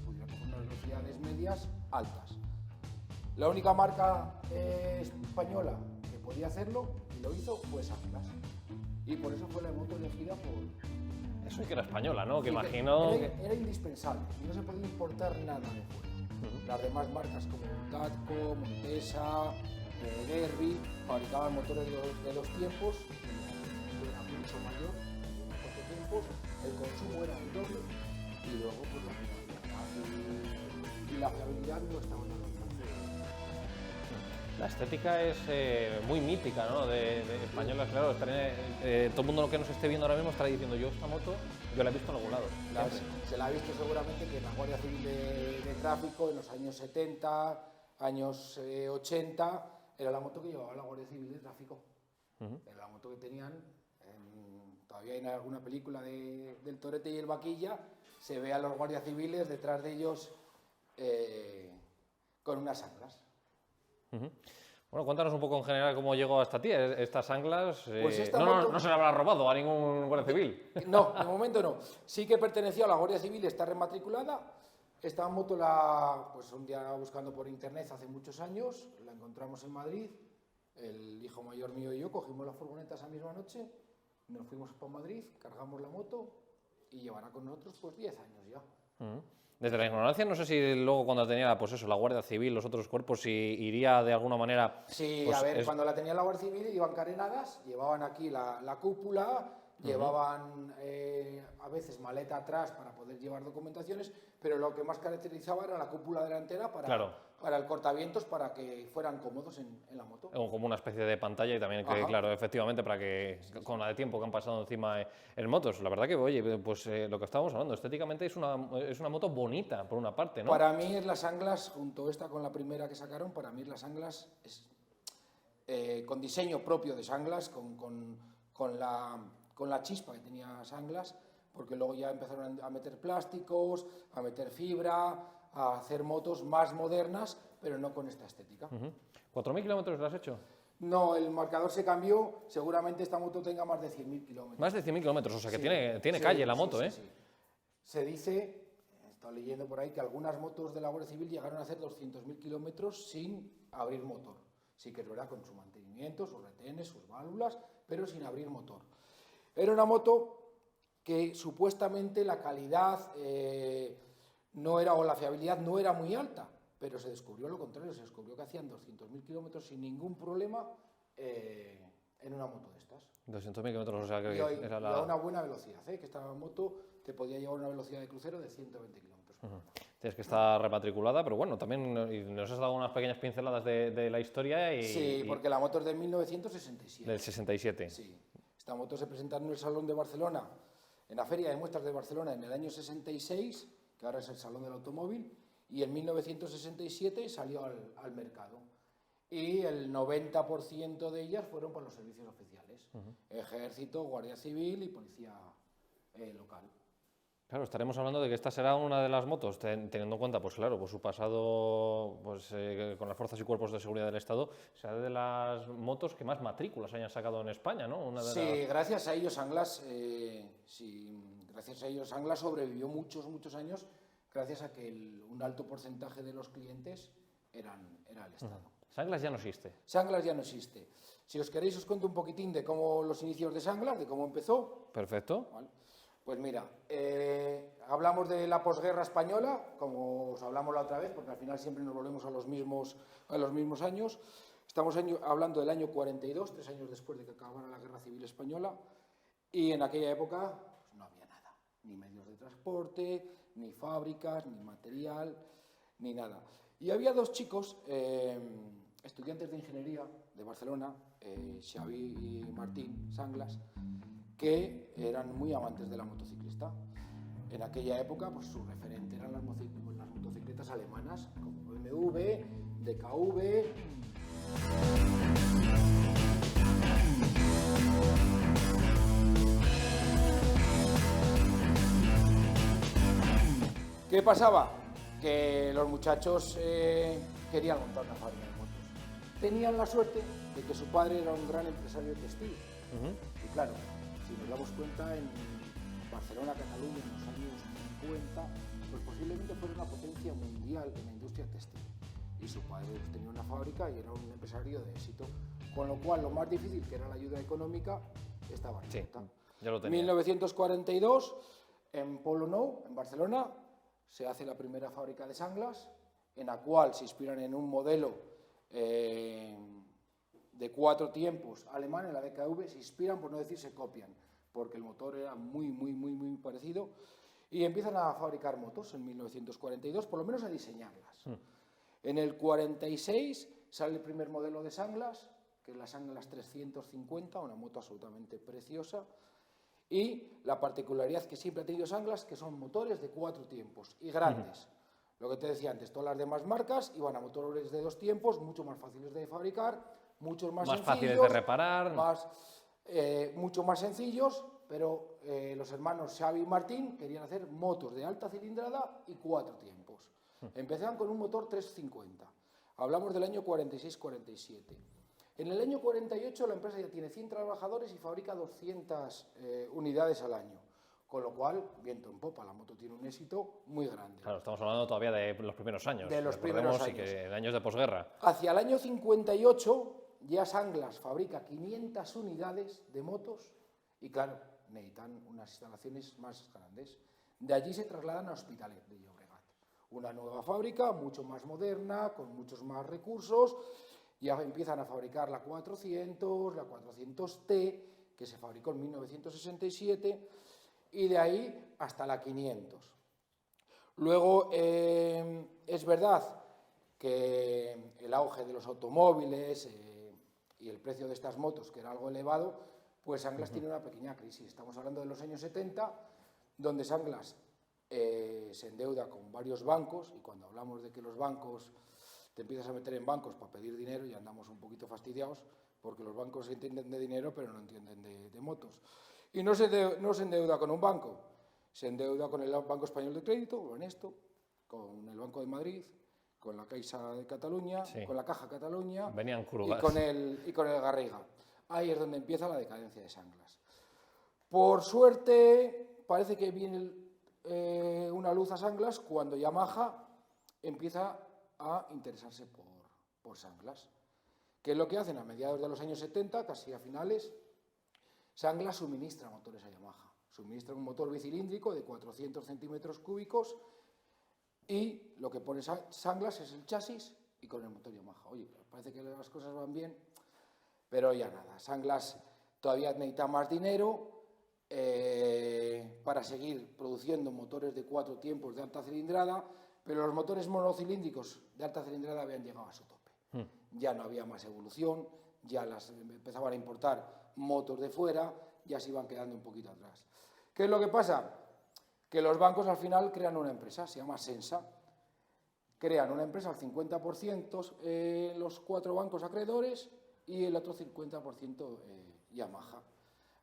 [SPEAKER 9] pudiera coger unas velocidades medias altas. La única marca española que podía hacerlo y lo hizo fue Anglas. Y por eso fue la moto elegida por...
[SPEAKER 7] Eso y que era española, ¿no? Que
[SPEAKER 9] sí,
[SPEAKER 7] imagino...
[SPEAKER 9] Era indispensable, no se podía importar nada de fuera. Las demás marcas como Tatco, Montesa, Derby fabricaban motores de los tiempos, era mucho mayor, en 4 tiempos, el consumo era el doble y luego pues la fiabilidad y la fiabilidad no estaban al alcance.
[SPEAKER 7] La estética es muy mítica, ¿no? De españolas, claro. Todo el mundo que nos esté viendo ahora mismo estará diciendo yo esta moto, yo la he visto en algún lado.
[SPEAKER 9] Se la ha visto seguramente que en la Guardia Civil de Tráfico en los años 70, años 80, era la moto que llevaba la Guardia Civil de Tráfico. Era la moto que tenían, todavía en alguna película del Torete y el Vaquilla, se ve a los guardias civiles detrás de ellos con unas Anglas.
[SPEAKER 7] Bueno, cuéntanos un poco en general cómo llegó hasta ti estas Anglas.
[SPEAKER 9] Pues esta
[SPEAKER 7] no se le habrá robado a ningún guardia civil.
[SPEAKER 9] No, de momento no. Sí que perteneció a la Guardia Civil, está rematriculada. Esta moto pues un día buscando por internet hace muchos años, la encontramos en Madrid. El hijo mayor mío y yo cogimos la furgoneta esa misma noche, nos fuimos para Madrid, cargamos la moto y llevará con nosotros pues 10 años ya.
[SPEAKER 7] Desde la ignorancia, no sé si luego cuando tenía pues eso, la Guardia Civil, los otros cuerpos, si iría de alguna manera...
[SPEAKER 9] Sí,
[SPEAKER 7] pues,
[SPEAKER 9] a ver, cuando la tenía la Guardia Civil iban carenadas, llevaban aquí la cúpula, llevaban a veces maleta atrás para poder llevar documentaciones, pero lo que más caracterizaba era la cúpula delantera para el cortavientos, para que fueran cómodos en la moto.
[SPEAKER 7] Como una especie de pantalla y también, que, claro, efectivamente, para que con la de tiempo que han pasado encima en motos. La verdad que, oye, pues lo que estábamos hablando, estéticamente es una moto bonita, por una parte, ¿no?
[SPEAKER 9] Para mí es las Anglas, junto esta con la primera que sacaron, para mí las Anglas es con diseño propio de Anglas, con la chispa que tenía Anglas, porque luego ya empezaron a meter plásticos, a meter fibra, a hacer motos más modernas, pero no con esta estética.
[SPEAKER 7] 4.000 kilómetros lo has hecho.
[SPEAKER 9] No, el marcador se cambió, seguramente esta moto tenga más de 100.000 kilómetros.
[SPEAKER 7] Más de 100.000 kilómetros, o sea que tiene calle la moto, ¿eh?
[SPEAKER 9] Sí. Se dice, estoy leyendo por ahí, que algunas motos de la Guardia Civil llegaron a hacer 200.000 kilómetros sin abrir motor. Sí que es verdad, con su mantenimiento, sus retenes, sus válvulas, pero sin abrir motor. Era una moto que supuestamente la calidad no era, o la fiabilidad no era muy alta, pero se descubrió lo contrario, se descubrió que hacían 200.000 kilómetros sin ningún problema en una moto de estas.
[SPEAKER 7] 200.000 kilómetros, o sea que
[SPEAKER 9] Y hoy,
[SPEAKER 7] era
[SPEAKER 9] a una buena velocidad, que esta moto te podía llevar a una velocidad de crucero de 120 kilómetros por hora.
[SPEAKER 7] Tienes que estar rematriculada, pero bueno, también nos has dado unas pequeñas pinceladas de la historia y...
[SPEAKER 9] Sí, porque la moto es de 1967.
[SPEAKER 7] Del 67.
[SPEAKER 9] Sí. Esta moto se presentó en el Salón de Barcelona, en la Feria de Muestras de Barcelona en el año 66, que ahora es el Salón del Automóvil, y en 1967 salió al mercado. Y el 90% de ellas fueron para los servicios oficiales, Ejército, Guardia Civil y Policía local.
[SPEAKER 7] Claro, estaremos hablando de que esta será una de las motos, teniendo en cuenta, pues claro, pues su pasado pues, con las fuerzas y cuerpos de seguridad del Estado, será de las motos que más matrículas hayan sacado en España, ¿no?
[SPEAKER 9] Gracias a ellos Anglas, sobrevivió muchos años, gracias a que un alto porcentaje de los clientes era el Estado.
[SPEAKER 7] Sanglas ya no existe.
[SPEAKER 9] Sanglas ya no existe. Si os queréis os cuento un poquitín de cómo los inicios de Sanglas, de cómo empezó.
[SPEAKER 7] Perfecto.
[SPEAKER 9] ¿Vale? Pues mira, hablamos de la posguerra española, como os hablamos la otra vez, porque al final siempre nos volvemos a los mismos años. Estamos hablando del año 42, 3 años después de que acabara la Guerra Civil Española, y en aquella época pues, no había nada, ni medios de transporte, ni fábricas, ni material, ni nada. Y había dos chicos, estudiantes de ingeniería de Barcelona, Xavi y Martín Sanglas, que eran muy amantes de la motociclista. En aquella época, pues su referente eran las motocicletas alemanas, como BMW, DKV. ¿Qué pasaba? Que los muchachos querían montar una fábrica de motos. Tenían la suerte de que su padre era un gran empresario textil. Y claro, si nos damos cuenta, en Barcelona, Cataluña, en los años 50, pues posiblemente fuera una potencia mundial en la industria textil. Y su padre tenía una fábrica y era un empresario de éxito. Con lo cual, lo más difícil, que era la ayuda económica, estaba en
[SPEAKER 7] Sí, ya lo tenía.
[SPEAKER 9] 1942, en Polo Nou, en Barcelona, se hace la primera fábrica de Sanglas, en la cual se inspiran en un modelo de 4 tiempos alemán, en la DKV, se inspiran, por no decir se copian, porque el motor era muy parecido, y empiezan a fabricar motos en 1942, por lo menos a diseñarlas. En el 46 sale el primer modelo de Sanglas, que es la Sanglas 350, una moto absolutamente preciosa, y la particularidad que siempre ha tenido Sanglas, que son motores de 4 tiempos y grandes. Lo que te decía antes, todas las demás marcas iban a motores de 2 tiempos, mucho más fáciles de fabricar, muchos más sencillos,
[SPEAKER 7] fáciles de reparar,
[SPEAKER 9] mucho más sencillos, pero los hermanos Xavi y Martín querían hacer motos de alta cilindrada y 4 tiempos. Empezaban con un motor 350. Hablamos del año 46-47. En el año 48 la empresa ya tiene 100 trabajadores y fabrica 200 unidades al año. Con lo cual, viento en popa, la moto tiene un éxito muy grande.
[SPEAKER 7] Claro, estamos hablando todavía de los primeros años.
[SPEAKER 9] De los primeros años.
[SPEAKER 7] Y que en años de posguerra.
[SPEAKER 9] Hacia el año 58 ya Sanglas fabrica 500 unidades de motos y claro, necesitan unas instalaciones más grandes. De allí se trasladan a Hospitalet de Llobregat. Una nueva fábrica, mucho más moderna, con muchos más recursos. Ya empiezan a fabricar la 400, la 400T, que se fabricó en 1967, y de ahí hasta la 500. Luego, es verdad que el auge de los automóviles y el precio de estas motos, que era algo elevado, pues Sanglas tiene una pequeña crisis. Estamos hablando de los años 70, donde Sanglas se endeuda con varios bancos, y cuando hablamos de que los bancos, te empiezas a meter en bancos para pedir dinero y andamos un poquito fastidiados, porque los bancos entienden de dinero pero no entienden de motos. Y no se endeuda con un banco, se endeuda con el Banco Español de Crédito, Banesto, con el Banco de Madrid, con la Caixa de Cataluña, sí, con la Caja Cataluña y con el Garriga. Ahí es donde empieza la decadencia de Sanglas. Por suerte, parece que viene una luz a Sanglas cuando Yamaha empieza a interesarse por Sanglas. ¿Qué es lo que hacen? A mediados de los años 70, casi a finales, Sanglas suministra motores a Yamaha. Suministra un motor bicilíndrico de 400 centímetros cúbicos y lo que pone Sanglas es el chasis y con el motor Yamaha. Oye, parece que las cosas van bien, pero ya nada. Sanglas todavía necesita más dinero para seguir produciendo motores de 4 tiempos de alta cilindrada, pero los motores monocilíndricos de alta cilindrada habían llegado a su tope. Ya no había más evolución, ya empezaban a importar motos de fuera, ya se iban quedando un poquito atrás. ¿Qué es lo que pasa? Que los bancos al final crean una empresa, se llama Sensa. Crean una empresa al 50% los 4 bancos acreedores y el otro 50% Yamaha.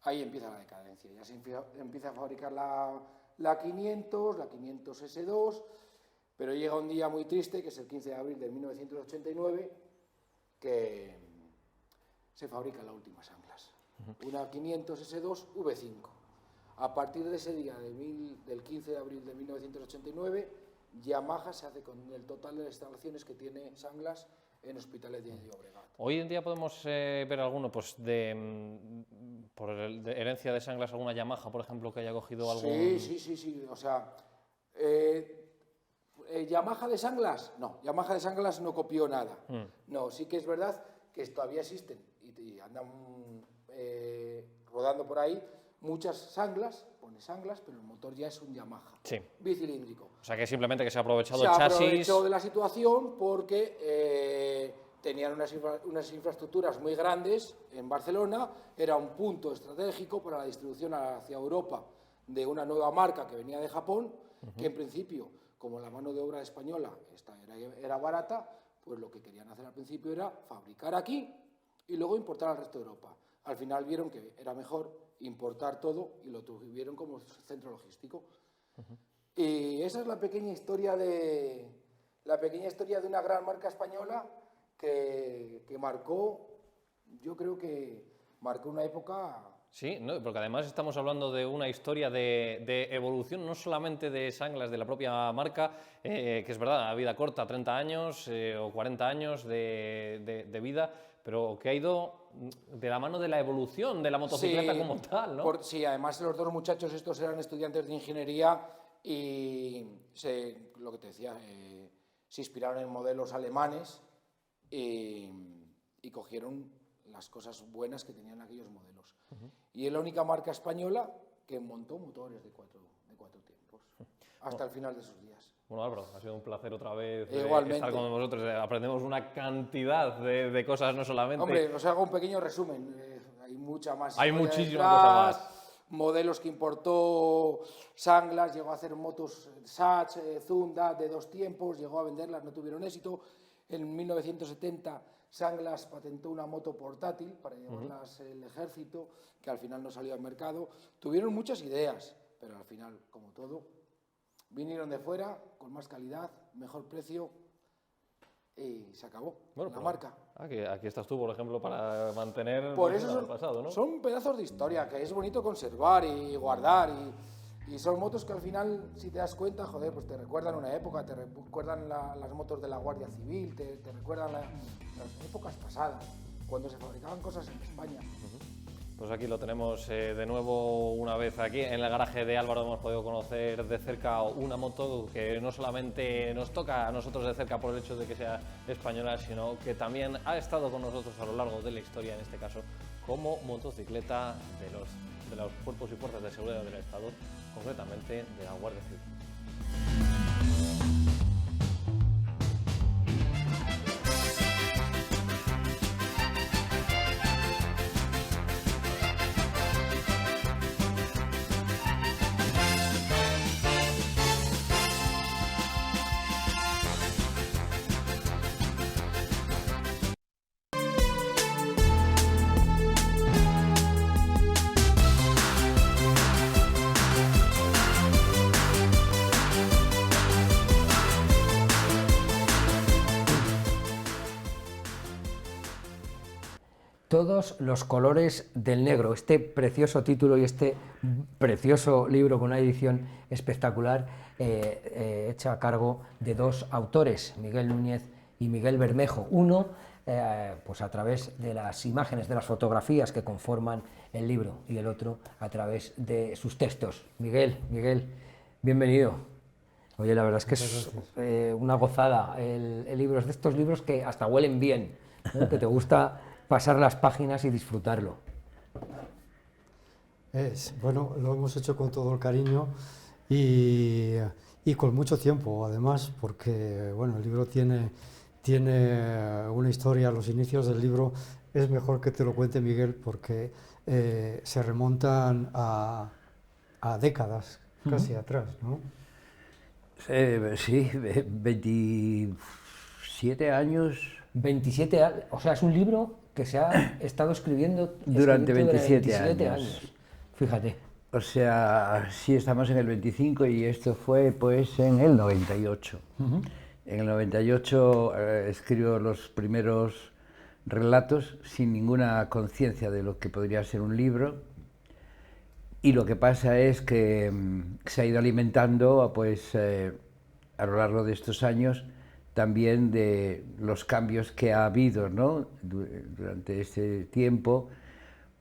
[SPEAKER 9] Ahí empieza la decadencia, ya se empieza a fabricar la 500, la 500 S2, pero llega un día muy triste, que es el 15 de abril de 1989, que se fabrica la última Sanglas, una 500 S2 V5. A partir de ese día, del 15 de abril de 1989, Yamaha se hace con el total de las instalaciones que tiene Sanglas en Hospitalet de Llobregat.
[SPEAKER 7] Hoy en día podemos ver alguno, pues, por herencia de Sanglas, alguna Yamaha, por ejemplo, que haya cogido algo.
[SPEAKER 9] Sí. O sea, ¿Yamaha de Sanglas? No, Yamaha de Sanglas no copió nada. No, sí que es verdad que todavía existen y andan rodando por ahí muchas Sanglas, pone Sanglas, pero el motor ya es un Yamaha, bicilíndrico.
[SPEAKER 7] O sea, que simplemente que se ha aprovechado el
[SPEAKER 9] chasis.
[SPEAKER 7] chasis.
[SPEAKER 9] Se ha aprovechado de la situación porque tenían unas infraestructuras muy grandes en Barcelona, era un punto estratégico para la distribución hacia Europa de una nueva marca que venía de Japón, que en principio, como la mano de obra española era barata, pues lo que querían hacer al principio era fabricar aquí y luego importar al resto de Europa. Al final vieron que era mejor importar todo y lo tuvieron como centro logístico. Y esa es la pequeña historia de una gran marca española que marcó, yo creo que marcó una época.
[SPEAKER 7] Sí, ¿no? Porque además estamos hablando de una historia de evolución, no solamente de Sanglas, de la propia marca, que es verdad, a vida corta, 30 años o 40 años de vida, pero que ha ido de la mano de la evolución de la motocicleta como tal, ¿no?
[SPEAKER 9] Sí, además los dos muchachos estos eran estudiantes de ingeniería y lo que te decía, se inspiraron en modelos alemanes y cogieron las cosas buenas que tenían aquellos modelos. Y es la única marca española que montó motores de cuatro tiempos hasta el final de sus días.
[SPEAKER 7] Bueno, Álvaro, ha sido un placer otra vez
[SPEAKER 9] estar
[SPEAKER 7] con vosotros. Aprendemos una cantidad de cosas, no solamente.
[SPEAKER 9] Hombre, os hago un pequeño resumen. Hay mucha más.
[SPEAKER 7] Hay muchísimas cosas más.
[SPEAKER 9] Modelos que importó Sanglas, llegó a hacer motos Satch, Zunda de 2 tiempos, llegó a venderlas, no tuvieron éxito. En 1970 Sanglas patentó una moto portátil para llevarlas el ejército, que al final no salió al mercado. Tuvieron muchas ideas, pero al final, como todo, vinieron de fuera con más calidad, mejor precio y se acabó la marca.
[SPEAKER 7] Aquí estás tú, por ejemplo, para mantener
[SPEAKER 9] por eso
[SPEAKER 7] el pasado, ¿no?
[SPEAKER 9] Son pedazos de historia que es bonito conservar y guardar y son motos que al final, si te das cuenta, joder, pues te recuerdan una época, te recuerdan las motos de la Guardia Civil, te recuerdan las épocas pasadas, cuando se fabricaban cosas en España.
[SPEAKER 7] Pues aquí lo tenemos de nuevo una vez aquí en el garaje de Álvaro. Hemos podido conocer de cerca una moto que no solamente nos toca a nosotros de cerca por el hecho de que sea española, sino que también ha estado con nosotros a lo largo de la historia, en este caso como motocicleta de los cuerpos y fuerzas de seguridad del Estado, concretamente de la Guardia Civil.
[SPEAKER 1] Todos los colores del negro. Este precioso título y este precioso libro con una edición espectacular hecha a cargo de 2 autores, Miguel Núñez y Miguel Bermejo. Uno, pues a través de las imágenes, de las fotografías que conforman el libro, y el otro a través de sus textos. Miguel, bienvenido. Oye, la verdad es que
[SPEAKER 10] Muchas
[SPEAKER 1] es una gozada el libro, es de estos libros que hasta huelen bien, ¿no? Que te gusta pasar las páginas y disfrutarlo.
[SPEAKER 10] Bueno, lo hemos hecho con todo el cariño y con mucho tiempo, además, porque bueno, el libro tiene una historia. Los inicios del libro es mejor que te lo cuente Miguel, porque se remontan a décadas casi atrás, ¿no?
[SPEAKER 11] Sí, 27 años.
[SPEAKER 1] 27 años, o sea, es un libro que se ha estado escribiendo
[SPEAKER 11] Durante 27
[SPEAKER 1] años. Fíjate.
[SPEAKER 11] O sea, sí, estamos en el 25 y esto fue pues en el 98. En el 98 escribo los primeros relatos sin ninguna conciencia de lo que podría ser un libro, y lo que pasa es que se ha ido alimentando pues, a lo largo de estos años también de los cambios que ha habido, ¿no? Durante este tiempo,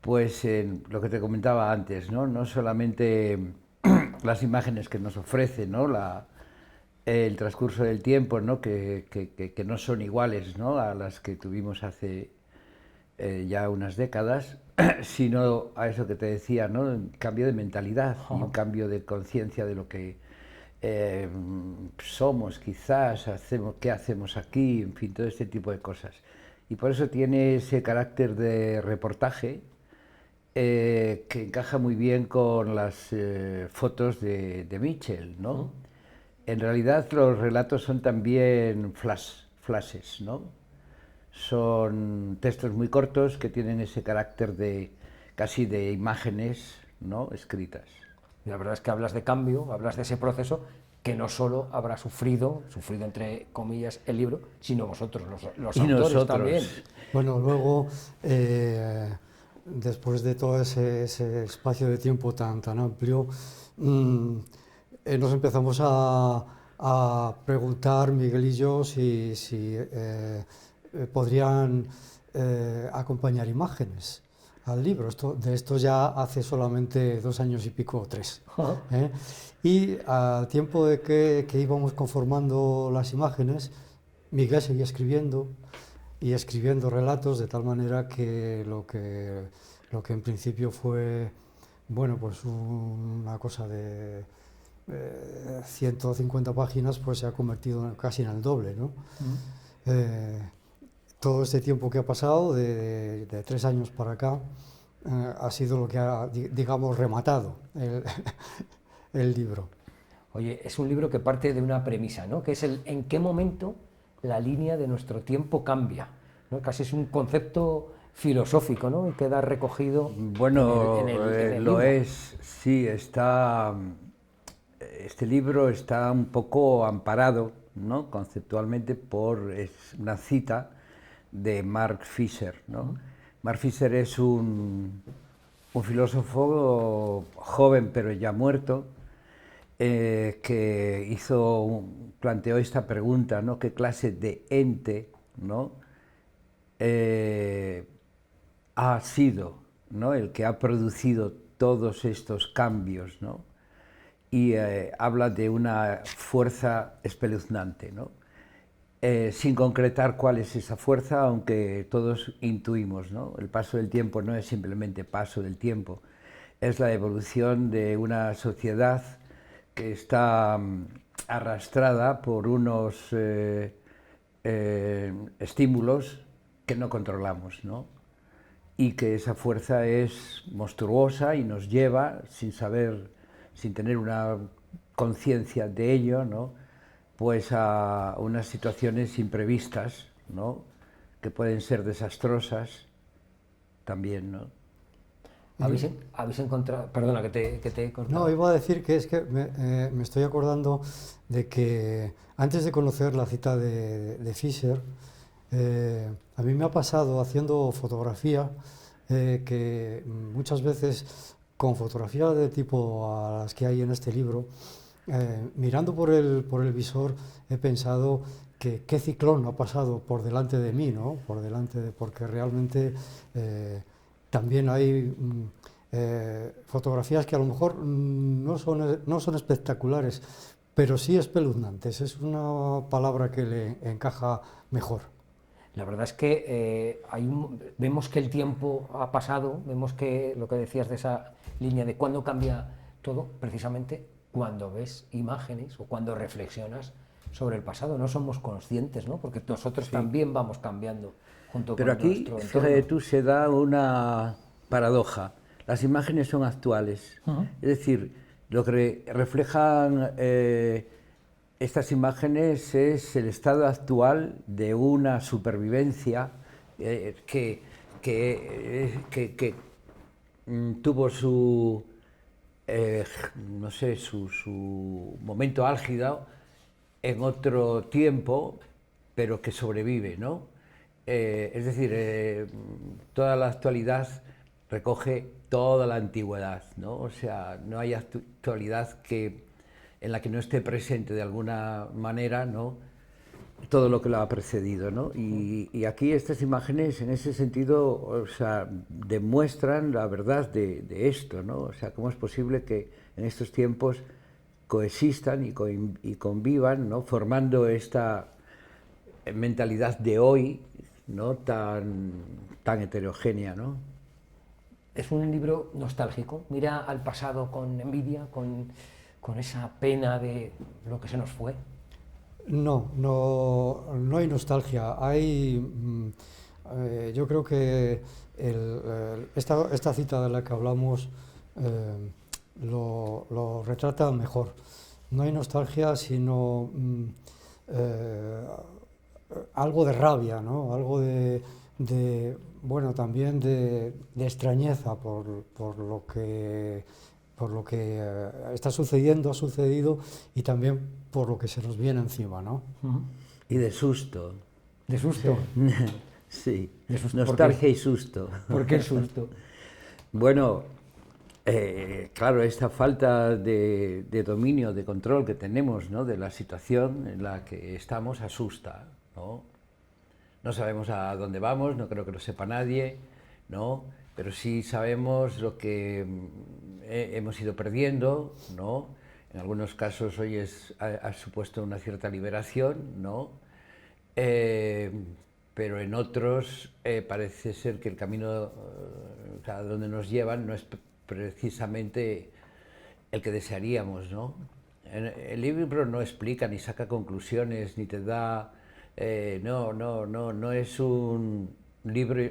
[SPEAKER 11] pues en lo que te comentaba antes, ¿no? No solamente las imágenes que nos ofrece, ¿no? El transcurso del tiempo, ¿no? Que no son iguales, ¿no? A las que tuvimos hace ya unas décadas, sino a eso que te decía, ¿no? Un cambio de mentalidad y un cambio de conciencia de lo que somos, quizás, qué hacemos aquí, en fin, todo este tipo de cosas. Y por eso tiene ese carácter de reportaje que encaja muy bien con las fotos de Mitchell, ¿no? En realidad los relatos son también flashes, ¿no? Son textos muy cortos que tienen ese carácter de casi de imágenes, ¿no? Escritas.
[SPEAKER 1] Y la verdad es que hablas de cambio, hablas de ese proceso que no solo habrá sufrido entre comillas el libro, sino vosotros, los
[SPEAKER 11] y
[SPEAKER 1] autores
[SPEAKER 11] nosotros
[SPEAKER 1] también.
[SPEAKER 10] Bueno, luego, después de todo ese espacio de tiempo tan amplio, nos empezamos a preguntar, Miguel y yo, si podrían acompañar imágenes al libro. De esto ya hace solamente 2 años y pico o 3. Y al tiempo de que íbamos conformando las imágenes, Miguel seguía escribiendo y escribiendo relatos, de tal manera que lo que en principio fue, bueno, pues una cosa de 150 páginas, pues se ha convertido casi en el doble, ¿no? Todo este tiempo que ha pasado, de 3 años para acá, ha sido lo que ha, digamos, rematado el libro.
[SPEAKER 1] Oye, es un libro que parte de una premisa, ¿no? Que es en qué momento la línea de nuestro tiempo cambia, ¿no? Casi es un concepto filosófico, ¿no? Y queda recogido.
[SPEAKER 11] Bueno,
[SPEAKER 1] en el
[SPEAKER 11] lo
[SPEAKER 1] libro.
[SPEAKER 11] es, sí, está. Este libro está un poco amparado, ¿no? Conceptualmente por una cita de Mark Fisher, ¿no? Mark Fisher es un filósofo joven pero ya muerto, que planteó esta pregunta, ¿no? ¿Qué clase de ente, ¿no? Ha sido, ¿no? El que ha producido todos estos cambios, ¿no? Y habla de una fuerza espeluznante, ¿no? Sin concretar cuál es esa fuerza, aunque todos intuimos, ¿no? El paso del tiempo no es simplemente paso del tiempo, es la evolución de una sociedad que está arrastrada por unos estímulos que no controlamos, ¿no? Y que esa fuerza es monstruosa y nos lleva, sin tener una conciencia de ello, ¿no? Pues a unas situaciones imprevistas, ¿no? Que pueden ser desastrosas también, ¿no?
[SPEAKER 1] ¿Habéis encontrado? Perdona, que te he cortado.
[SPEAKER 10] No, iba a decir que es que me estoy acordando de que antes de conocer la cita de Fisher, a mí me ha pasado haciendo fotografía que muchas veces con fotografía de tipo a las que hay en este libro, mirando por el visor he pensado que qué ciclón ha pasado por delante de mí, ¿no? Porque realmente también hay fotografías que a lo mejor no son espectaculares, pero sí espeluznantes, es una palabra que le encaja mejor.
[SPEAKER 1] La verdad es que vemos que el tiempo ha pasado, vemos que lo que decías de esa línea de cuándo cambia todo, precisamente cuando ves imágenes o cuando reflexionas sobre el pasado. No somos conscientes, ¿no? Porque nosotros también vamos cambiando junto
[SPEAKER 11] Pero
[SPEAKER 1] con
[SPEAKER 11] aquí,
[SPEAKER 1] nuestro
[SPEAKER 11] fíjate
[SPEAKER 1] entorno.
[SPEAKER 11] tú, se da una paradoja. Las imágenes son actuales. Es decir, lo que reflejan estas imágenes es el estado actual de una supervivencia que tuvo su, no sé, su momento álgido en otro tiempo, pero que sobrevive, ¿no? Es decir, toda la actualidad recoge toda la antigüedad, ¿no? O sea, no hay actualidad en la que no esté presente de alguna manera, ¿no?, todo lo que lo ha precedido, ¿no? Y aquí estas imágenes, en ese sentido, o sea, demuestran la verdad de esto, ¿no? O sea, cómo es posible que en estos tiempos coexistan y convivan, ¿no?, formando esta mentalidad de hoy, ¿no?, tan heterogénea, ¿no?
[SPEAKER 1] Es un libro nostálgico, mira al pasado con envidia, con esa pena de lo que se nos fue.
[SPEAKER 10] No hay nostalgia, hay, yo creo que esta cita de la que hablamos lo retrata mejor. No hay nostalgia, sino algo de rabia, ¿no? Algo de bueno, también de extrañeza por lo que está sucediendo, ha sucedido, y también por lo que se nos viene encima, ¿no?
[SPEAKER 11] Y de susto.
[SPEAKER 1] ¿De susto?
[SPEAKER 11] Sí,
[SPEAKER 1] ¿De susto?
[SPEAKER 11] nostalgia y susto.
[SPEAKER 1] ¿Por qué susto?
[SPEAKER 11] Bueno, claro, esta falta de dominio, de control que tenemos, ¿no?, de la situación en la que estamos asusta, ¿no? No sabemos a dónde vamos, no creo que lo sepa nadie, ¿no? Pero sí sabemos lo que hemos ido perdiendo, ¿no? En algunos casos hoy ha supuesto una cierta liberación, ¿no? Pero en otros parece ser que el camino a donde nos llevan no es precisamente el que desearíamos, ¿no? El libro no explica ni saca conclusiones ni te da... no es un libro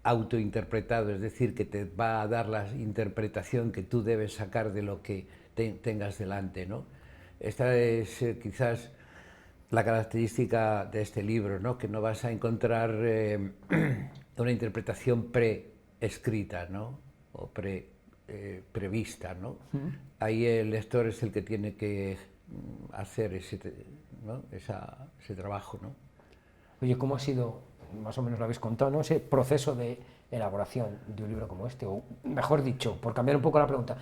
[SPEAKER 11] autointerpretado, es decir, que te va a dar la interpretación que tú debes sacar de lo que tengas delante, ¿no? Esta es quizás la característica de este libro, ¿no?, que no vas a encontrar una interpretación preescrita, ¿no?, o prevista, ¿no? Ahí el lector es el que tiene que hacer ese trabajo, ¿no?
[SPEAKER 1] Oye, ¿cómo ha sido, más o menos lo habéis contado, ¿no?, ese proceso de elaboración de un libro como este? O mejor dicho, por cambiar un poco la pregunta,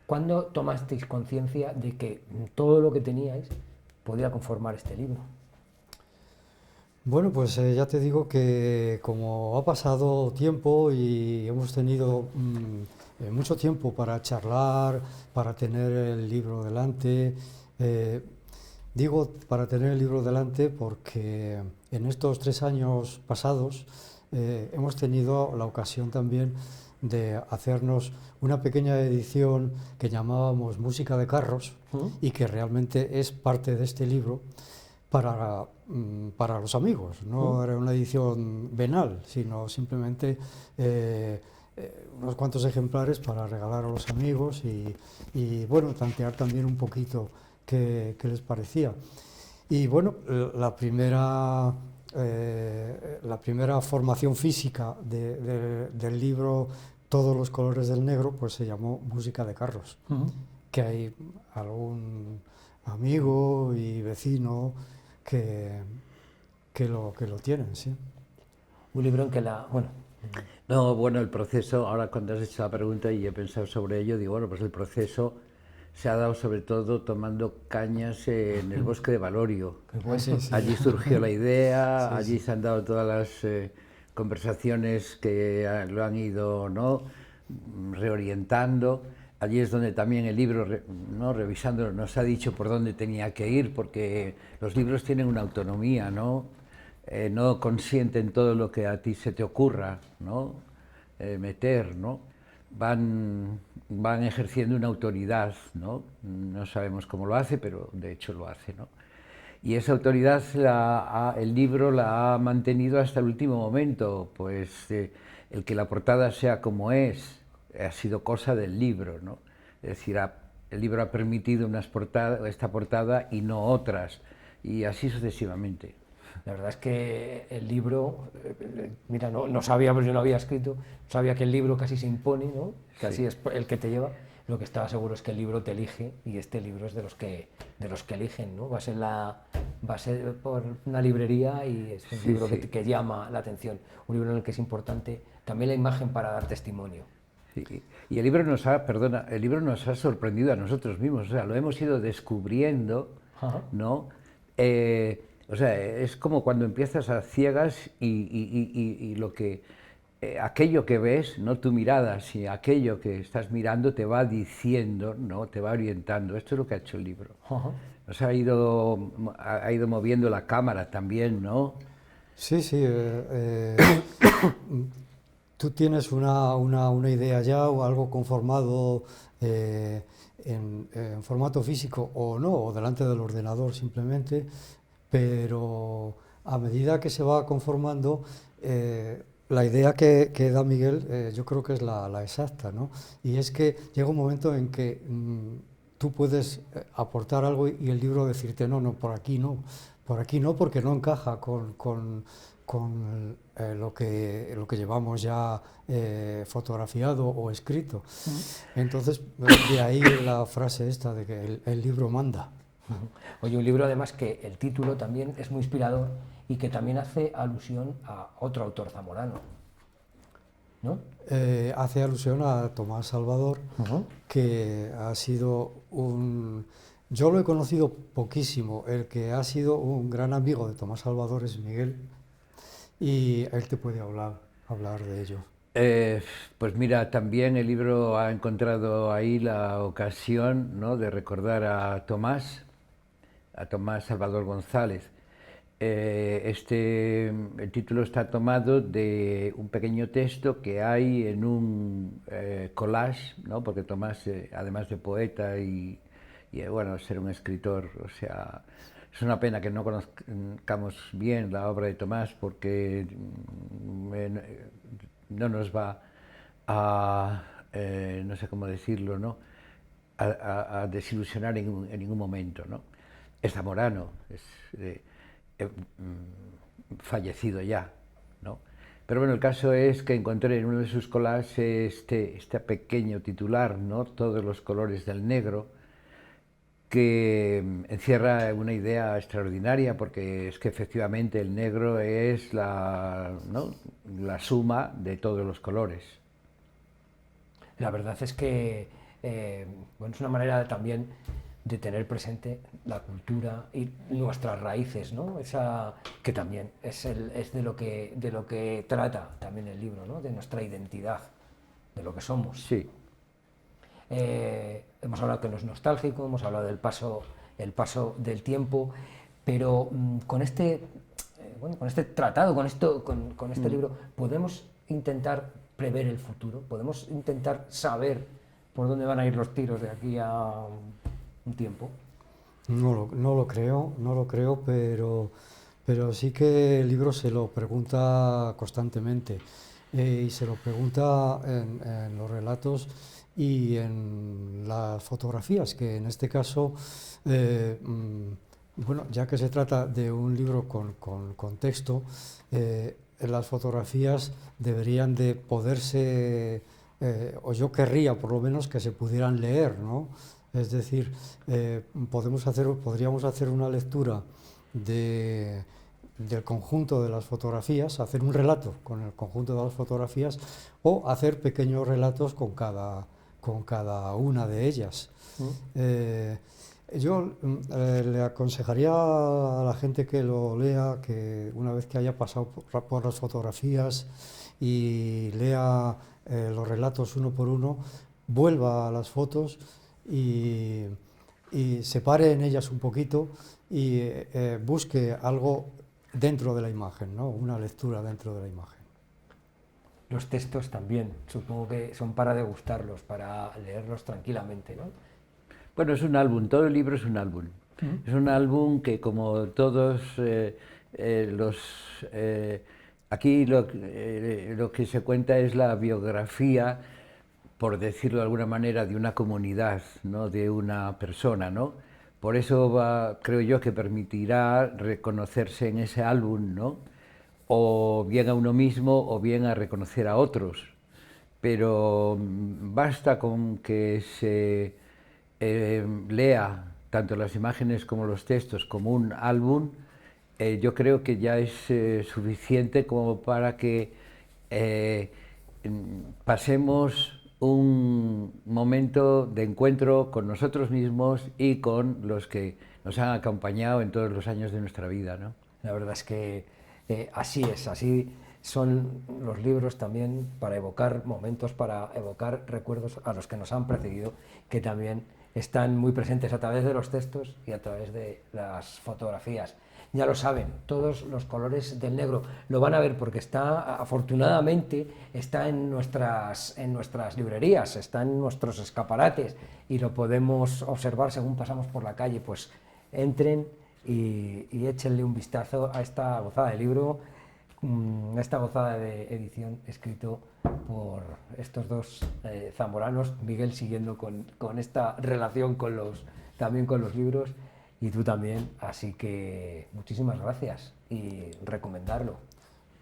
[SPEAKER 1] ¿cuándo tomasteis conciencia de que todo lo que teníais podía conformar este libro?
[SPEAKER 10] Bueno, pues ya te digo que como ha pasado tiempo y hemos tenido mucho tiempo para charlar, para tener el libro delante, digo para tener el libro delante porque en estos 3 años pasados hemos tenido la ocasión también de hacernos una pequeña edición que llamábamos Música de Carros y que realmente es parte de este libro para los amigos. No era una edición venal, sino simplemente unos cuantos ejemplares para regalar a los amigos y bueno, tantear también un poquito qué les parecía. Y bueno, la primera formación física del libro Todos los colores del negro, pues se llamó Música de Carros, que hay algún amigo y vecino que lo tienen, sí.
[SPEAKER 1] Un libro en que
[SPEAKER 11] No, bueno, el proceso, ahora cuando has hecho la pregunta y he pensado sobre ello, digo, bueno, pues el proceso se ha dado sobre todo tomando cañas en el bosque de Valorio.
[SPEAKER 10] Sí, sí.
[SPEAKER 11] Allí surgió la idea, allí se han dado todas las conversaciones que lo han ido, ¿no?, reorientando. allí es donde también el libro, ¿no?, revisándolo, nos ha dicho por dónde tenía que ir, porque los libros tienen una autonomía, ¿no? No consienten todo lo que a ti se te ocurra, ¿no? Meter, ¿no? Van ejerciendo una autoridad, ¿no? No sabemos cómo lo hace, pero de hecho lo hace, ¿no? Y esa autoridad el libro la ha mantenido hasta el último momento, pues el que la portada sea como es, ha sido cosa del libro, ¿no? Es decir, el libro ha permitido esta portada y no otras, y así sucesivamente.
[SPEAKER 1] La verdad es que el libro, mira, no sabía, pero yo no había escrito, sabía que el libro casi se impone, ¿no? Casi
[SPEAKER 11] Sí.
[SPEAKER 1] es el que te lleva. Lo que estaba seguro es que el libro te elige, y este libro es de los que eligen, ¿no? Vas por una librería y es un
[SPEAKER 11] Sí,
[SPEAKER 1] libro
[SPEAKER 11] sí.
[SPEAKER 1] que llama la atención, un libro en el que es importante también la imagen para dar testimonio.
[SPEAKER 11] Sí. Y el libro nos ha sorprendido a nosotros mismos, o sea, lo hemos ido descubriendo,
[SPEAKER 1] Ajá.
[SPEAKER 11] ¿no? O sea, es como cuando empiezas a ciegas y aquello que ves, no tu mirada, sino aquello que estás mirando te va diciendo, ¿no? Te va orientando. Esto es lo que ha hecho el libro.
[SPEAKER 1] Ajá.
[SPEAKER 11] Nos ha ido moviendo la cámara también, ¿no?
[SPEAKER 10] Sí, sí. Tú tienes una idea ya o algo conformado en formato físico o no, o delante del ordenador simplemente, pero a medida que se va conformando, la idea que da Miguel yo creo que es la exacta, ¿no? Y es que llega un momento en que tú puedes aportar algo y el libro decirte no, por aquí no porque no encaja con lo que llevamos ya fotografiado o escrito. Entonces, de ahí la frase esta de que el libro manda.
[SPEAKER 1] Oye, un libro además que el título también es muy inspirador y que también hace alusión a otro autor zamorano, ¿no?
[SPEAKER 10] Hace alusión a Tomás Salvador, que ha sido yo lo he conocido poquísimo, el que ha sido un gran amigo de Tomás Salvador es Miguel, y él te puede hablar de ello.
[SPEAKER 11] Pues mira, también el libro ha encontrado ahí la ocasión, ¿no?, de recordar a Tomás Salvador González. El título está tomado de un pequeño texto que hay en un collage, ¿no?, porque Tomás, además de poeta y bueno, ser un escritor, o sea, es una pena que no conozcamos bien la obra de Tomás porque no nos va a, no sé cómo decirlo, ¿no?, a desilusionar en ningún momento, ¿no? Es zamorano, es fallecido ya, ¿no? Pero bueno, el caso es que encontré en uno de sus collages este pequeño titular, ¿no?, Todos los colores del negro, que encierra una idea extraordinaria, porque es que efectivamente el negro es la suma de todos los colores.
[SPEAKER 1] La verdad es que bueno, es una manera también de tener presente la cultura y nuestras raíces, ¿no? Que también es de lo que trata también el libro, ¿no?, de nuestra identidad, de lo que somos.
[SPEAKER 11] Sí.
[SPEAKER 1] Hemos hablado que no es nostálgico, hemos hablado del paso del tiempo, pero con este tratado, con este libro, podemos intentar prever el futuro, podemos intentar saber por dónde van a ir los tiros de aquí a un tiempo.
[SPEAKER 10] No lo creo, pero sí que el libro se lo pregunta constantemente y se lo pregunta en los relatos y en las fotografías, que en este caso, bueno, ya que se trata de un libro con texto, las fotografías deberían de poderse, o yo querría por lo menos que se pudieran leer, ¿no? Es decir, podríamos hacer una lectura del conjunto de las fotografías, hacer un relato con el conjunto de las fotografías o hacer pequeños relatos con cada una de ellas. Yo le aconsejaría a la gente que lo lea, que una vez que haya pasado por las fotografías y lea los relatos uno por uno, vuelva a las fotos y se pare en ellas un poquito y busque algo dentro de la imagen, ¿no? Una lectura dentro de la imagen.
[SPEAKER 1] Los textos también, supongo que son para degustarlos, para leerlos tranquilamente, ¿no?
[SPEAKER 11] Bueno, es un álbum, todo el libro es un álbum. Es un álbum que, como todos aquí lo que se cuenta es la biografía, por decirlo de alguna manera, de una comunidad, ¿no? De una persona, ¿no? Por eso creo yo que permitirá reconocerse en ese álbum, ¿no? O bien a uno mismo o bien a reconocer a otros. Pero basta con que se lea tanto las imágenes como los textos como un álbum, yo creo que ya es suficiente como para que pasemos un momento de encuentro con nosotros mismos y con los que nos han acompañado en todos los años de nuestra vida, ¿no?
[SPEAKER 1] La verdad es que así es, así son los libros también, para evocar momentos, para evocar recuerdos a los que nos han precedido, que también están muy presentes a través de los textos y a través de las fotografías. Ya lo saben, todos los colores del negro lo van a ver porque está, afortunadamente, está en nuestras librerías, está en nuestros escaparates y lo podemos observar según pasamos por la calle. Pues entren y échenle un vistazo a esta gozada de libro, esta gozada de edición, escrito por estos dos zamoranos, Miguel siguiendo con esta relación también con los libros, y tú también, así que muchísimas gracias y recomendarlo.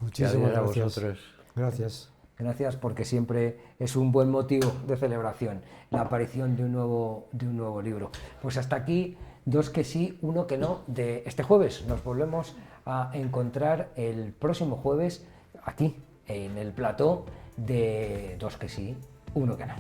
[SPEAKER 10] Muchísimas gracias
[SPEAKER 11] a vosotros.
[SPEAKER 10] Gracias.
[SPEAKER 1] Gracias, porque siempre es un buen motivo de celebración la aparición de un nuevo libro. Pues hasta aquí, Dos que sí, uno que no, de este jueves. Nos volvemos a encontrar el próximo jueves aquí, en el plató de Dos que sí, uno que no.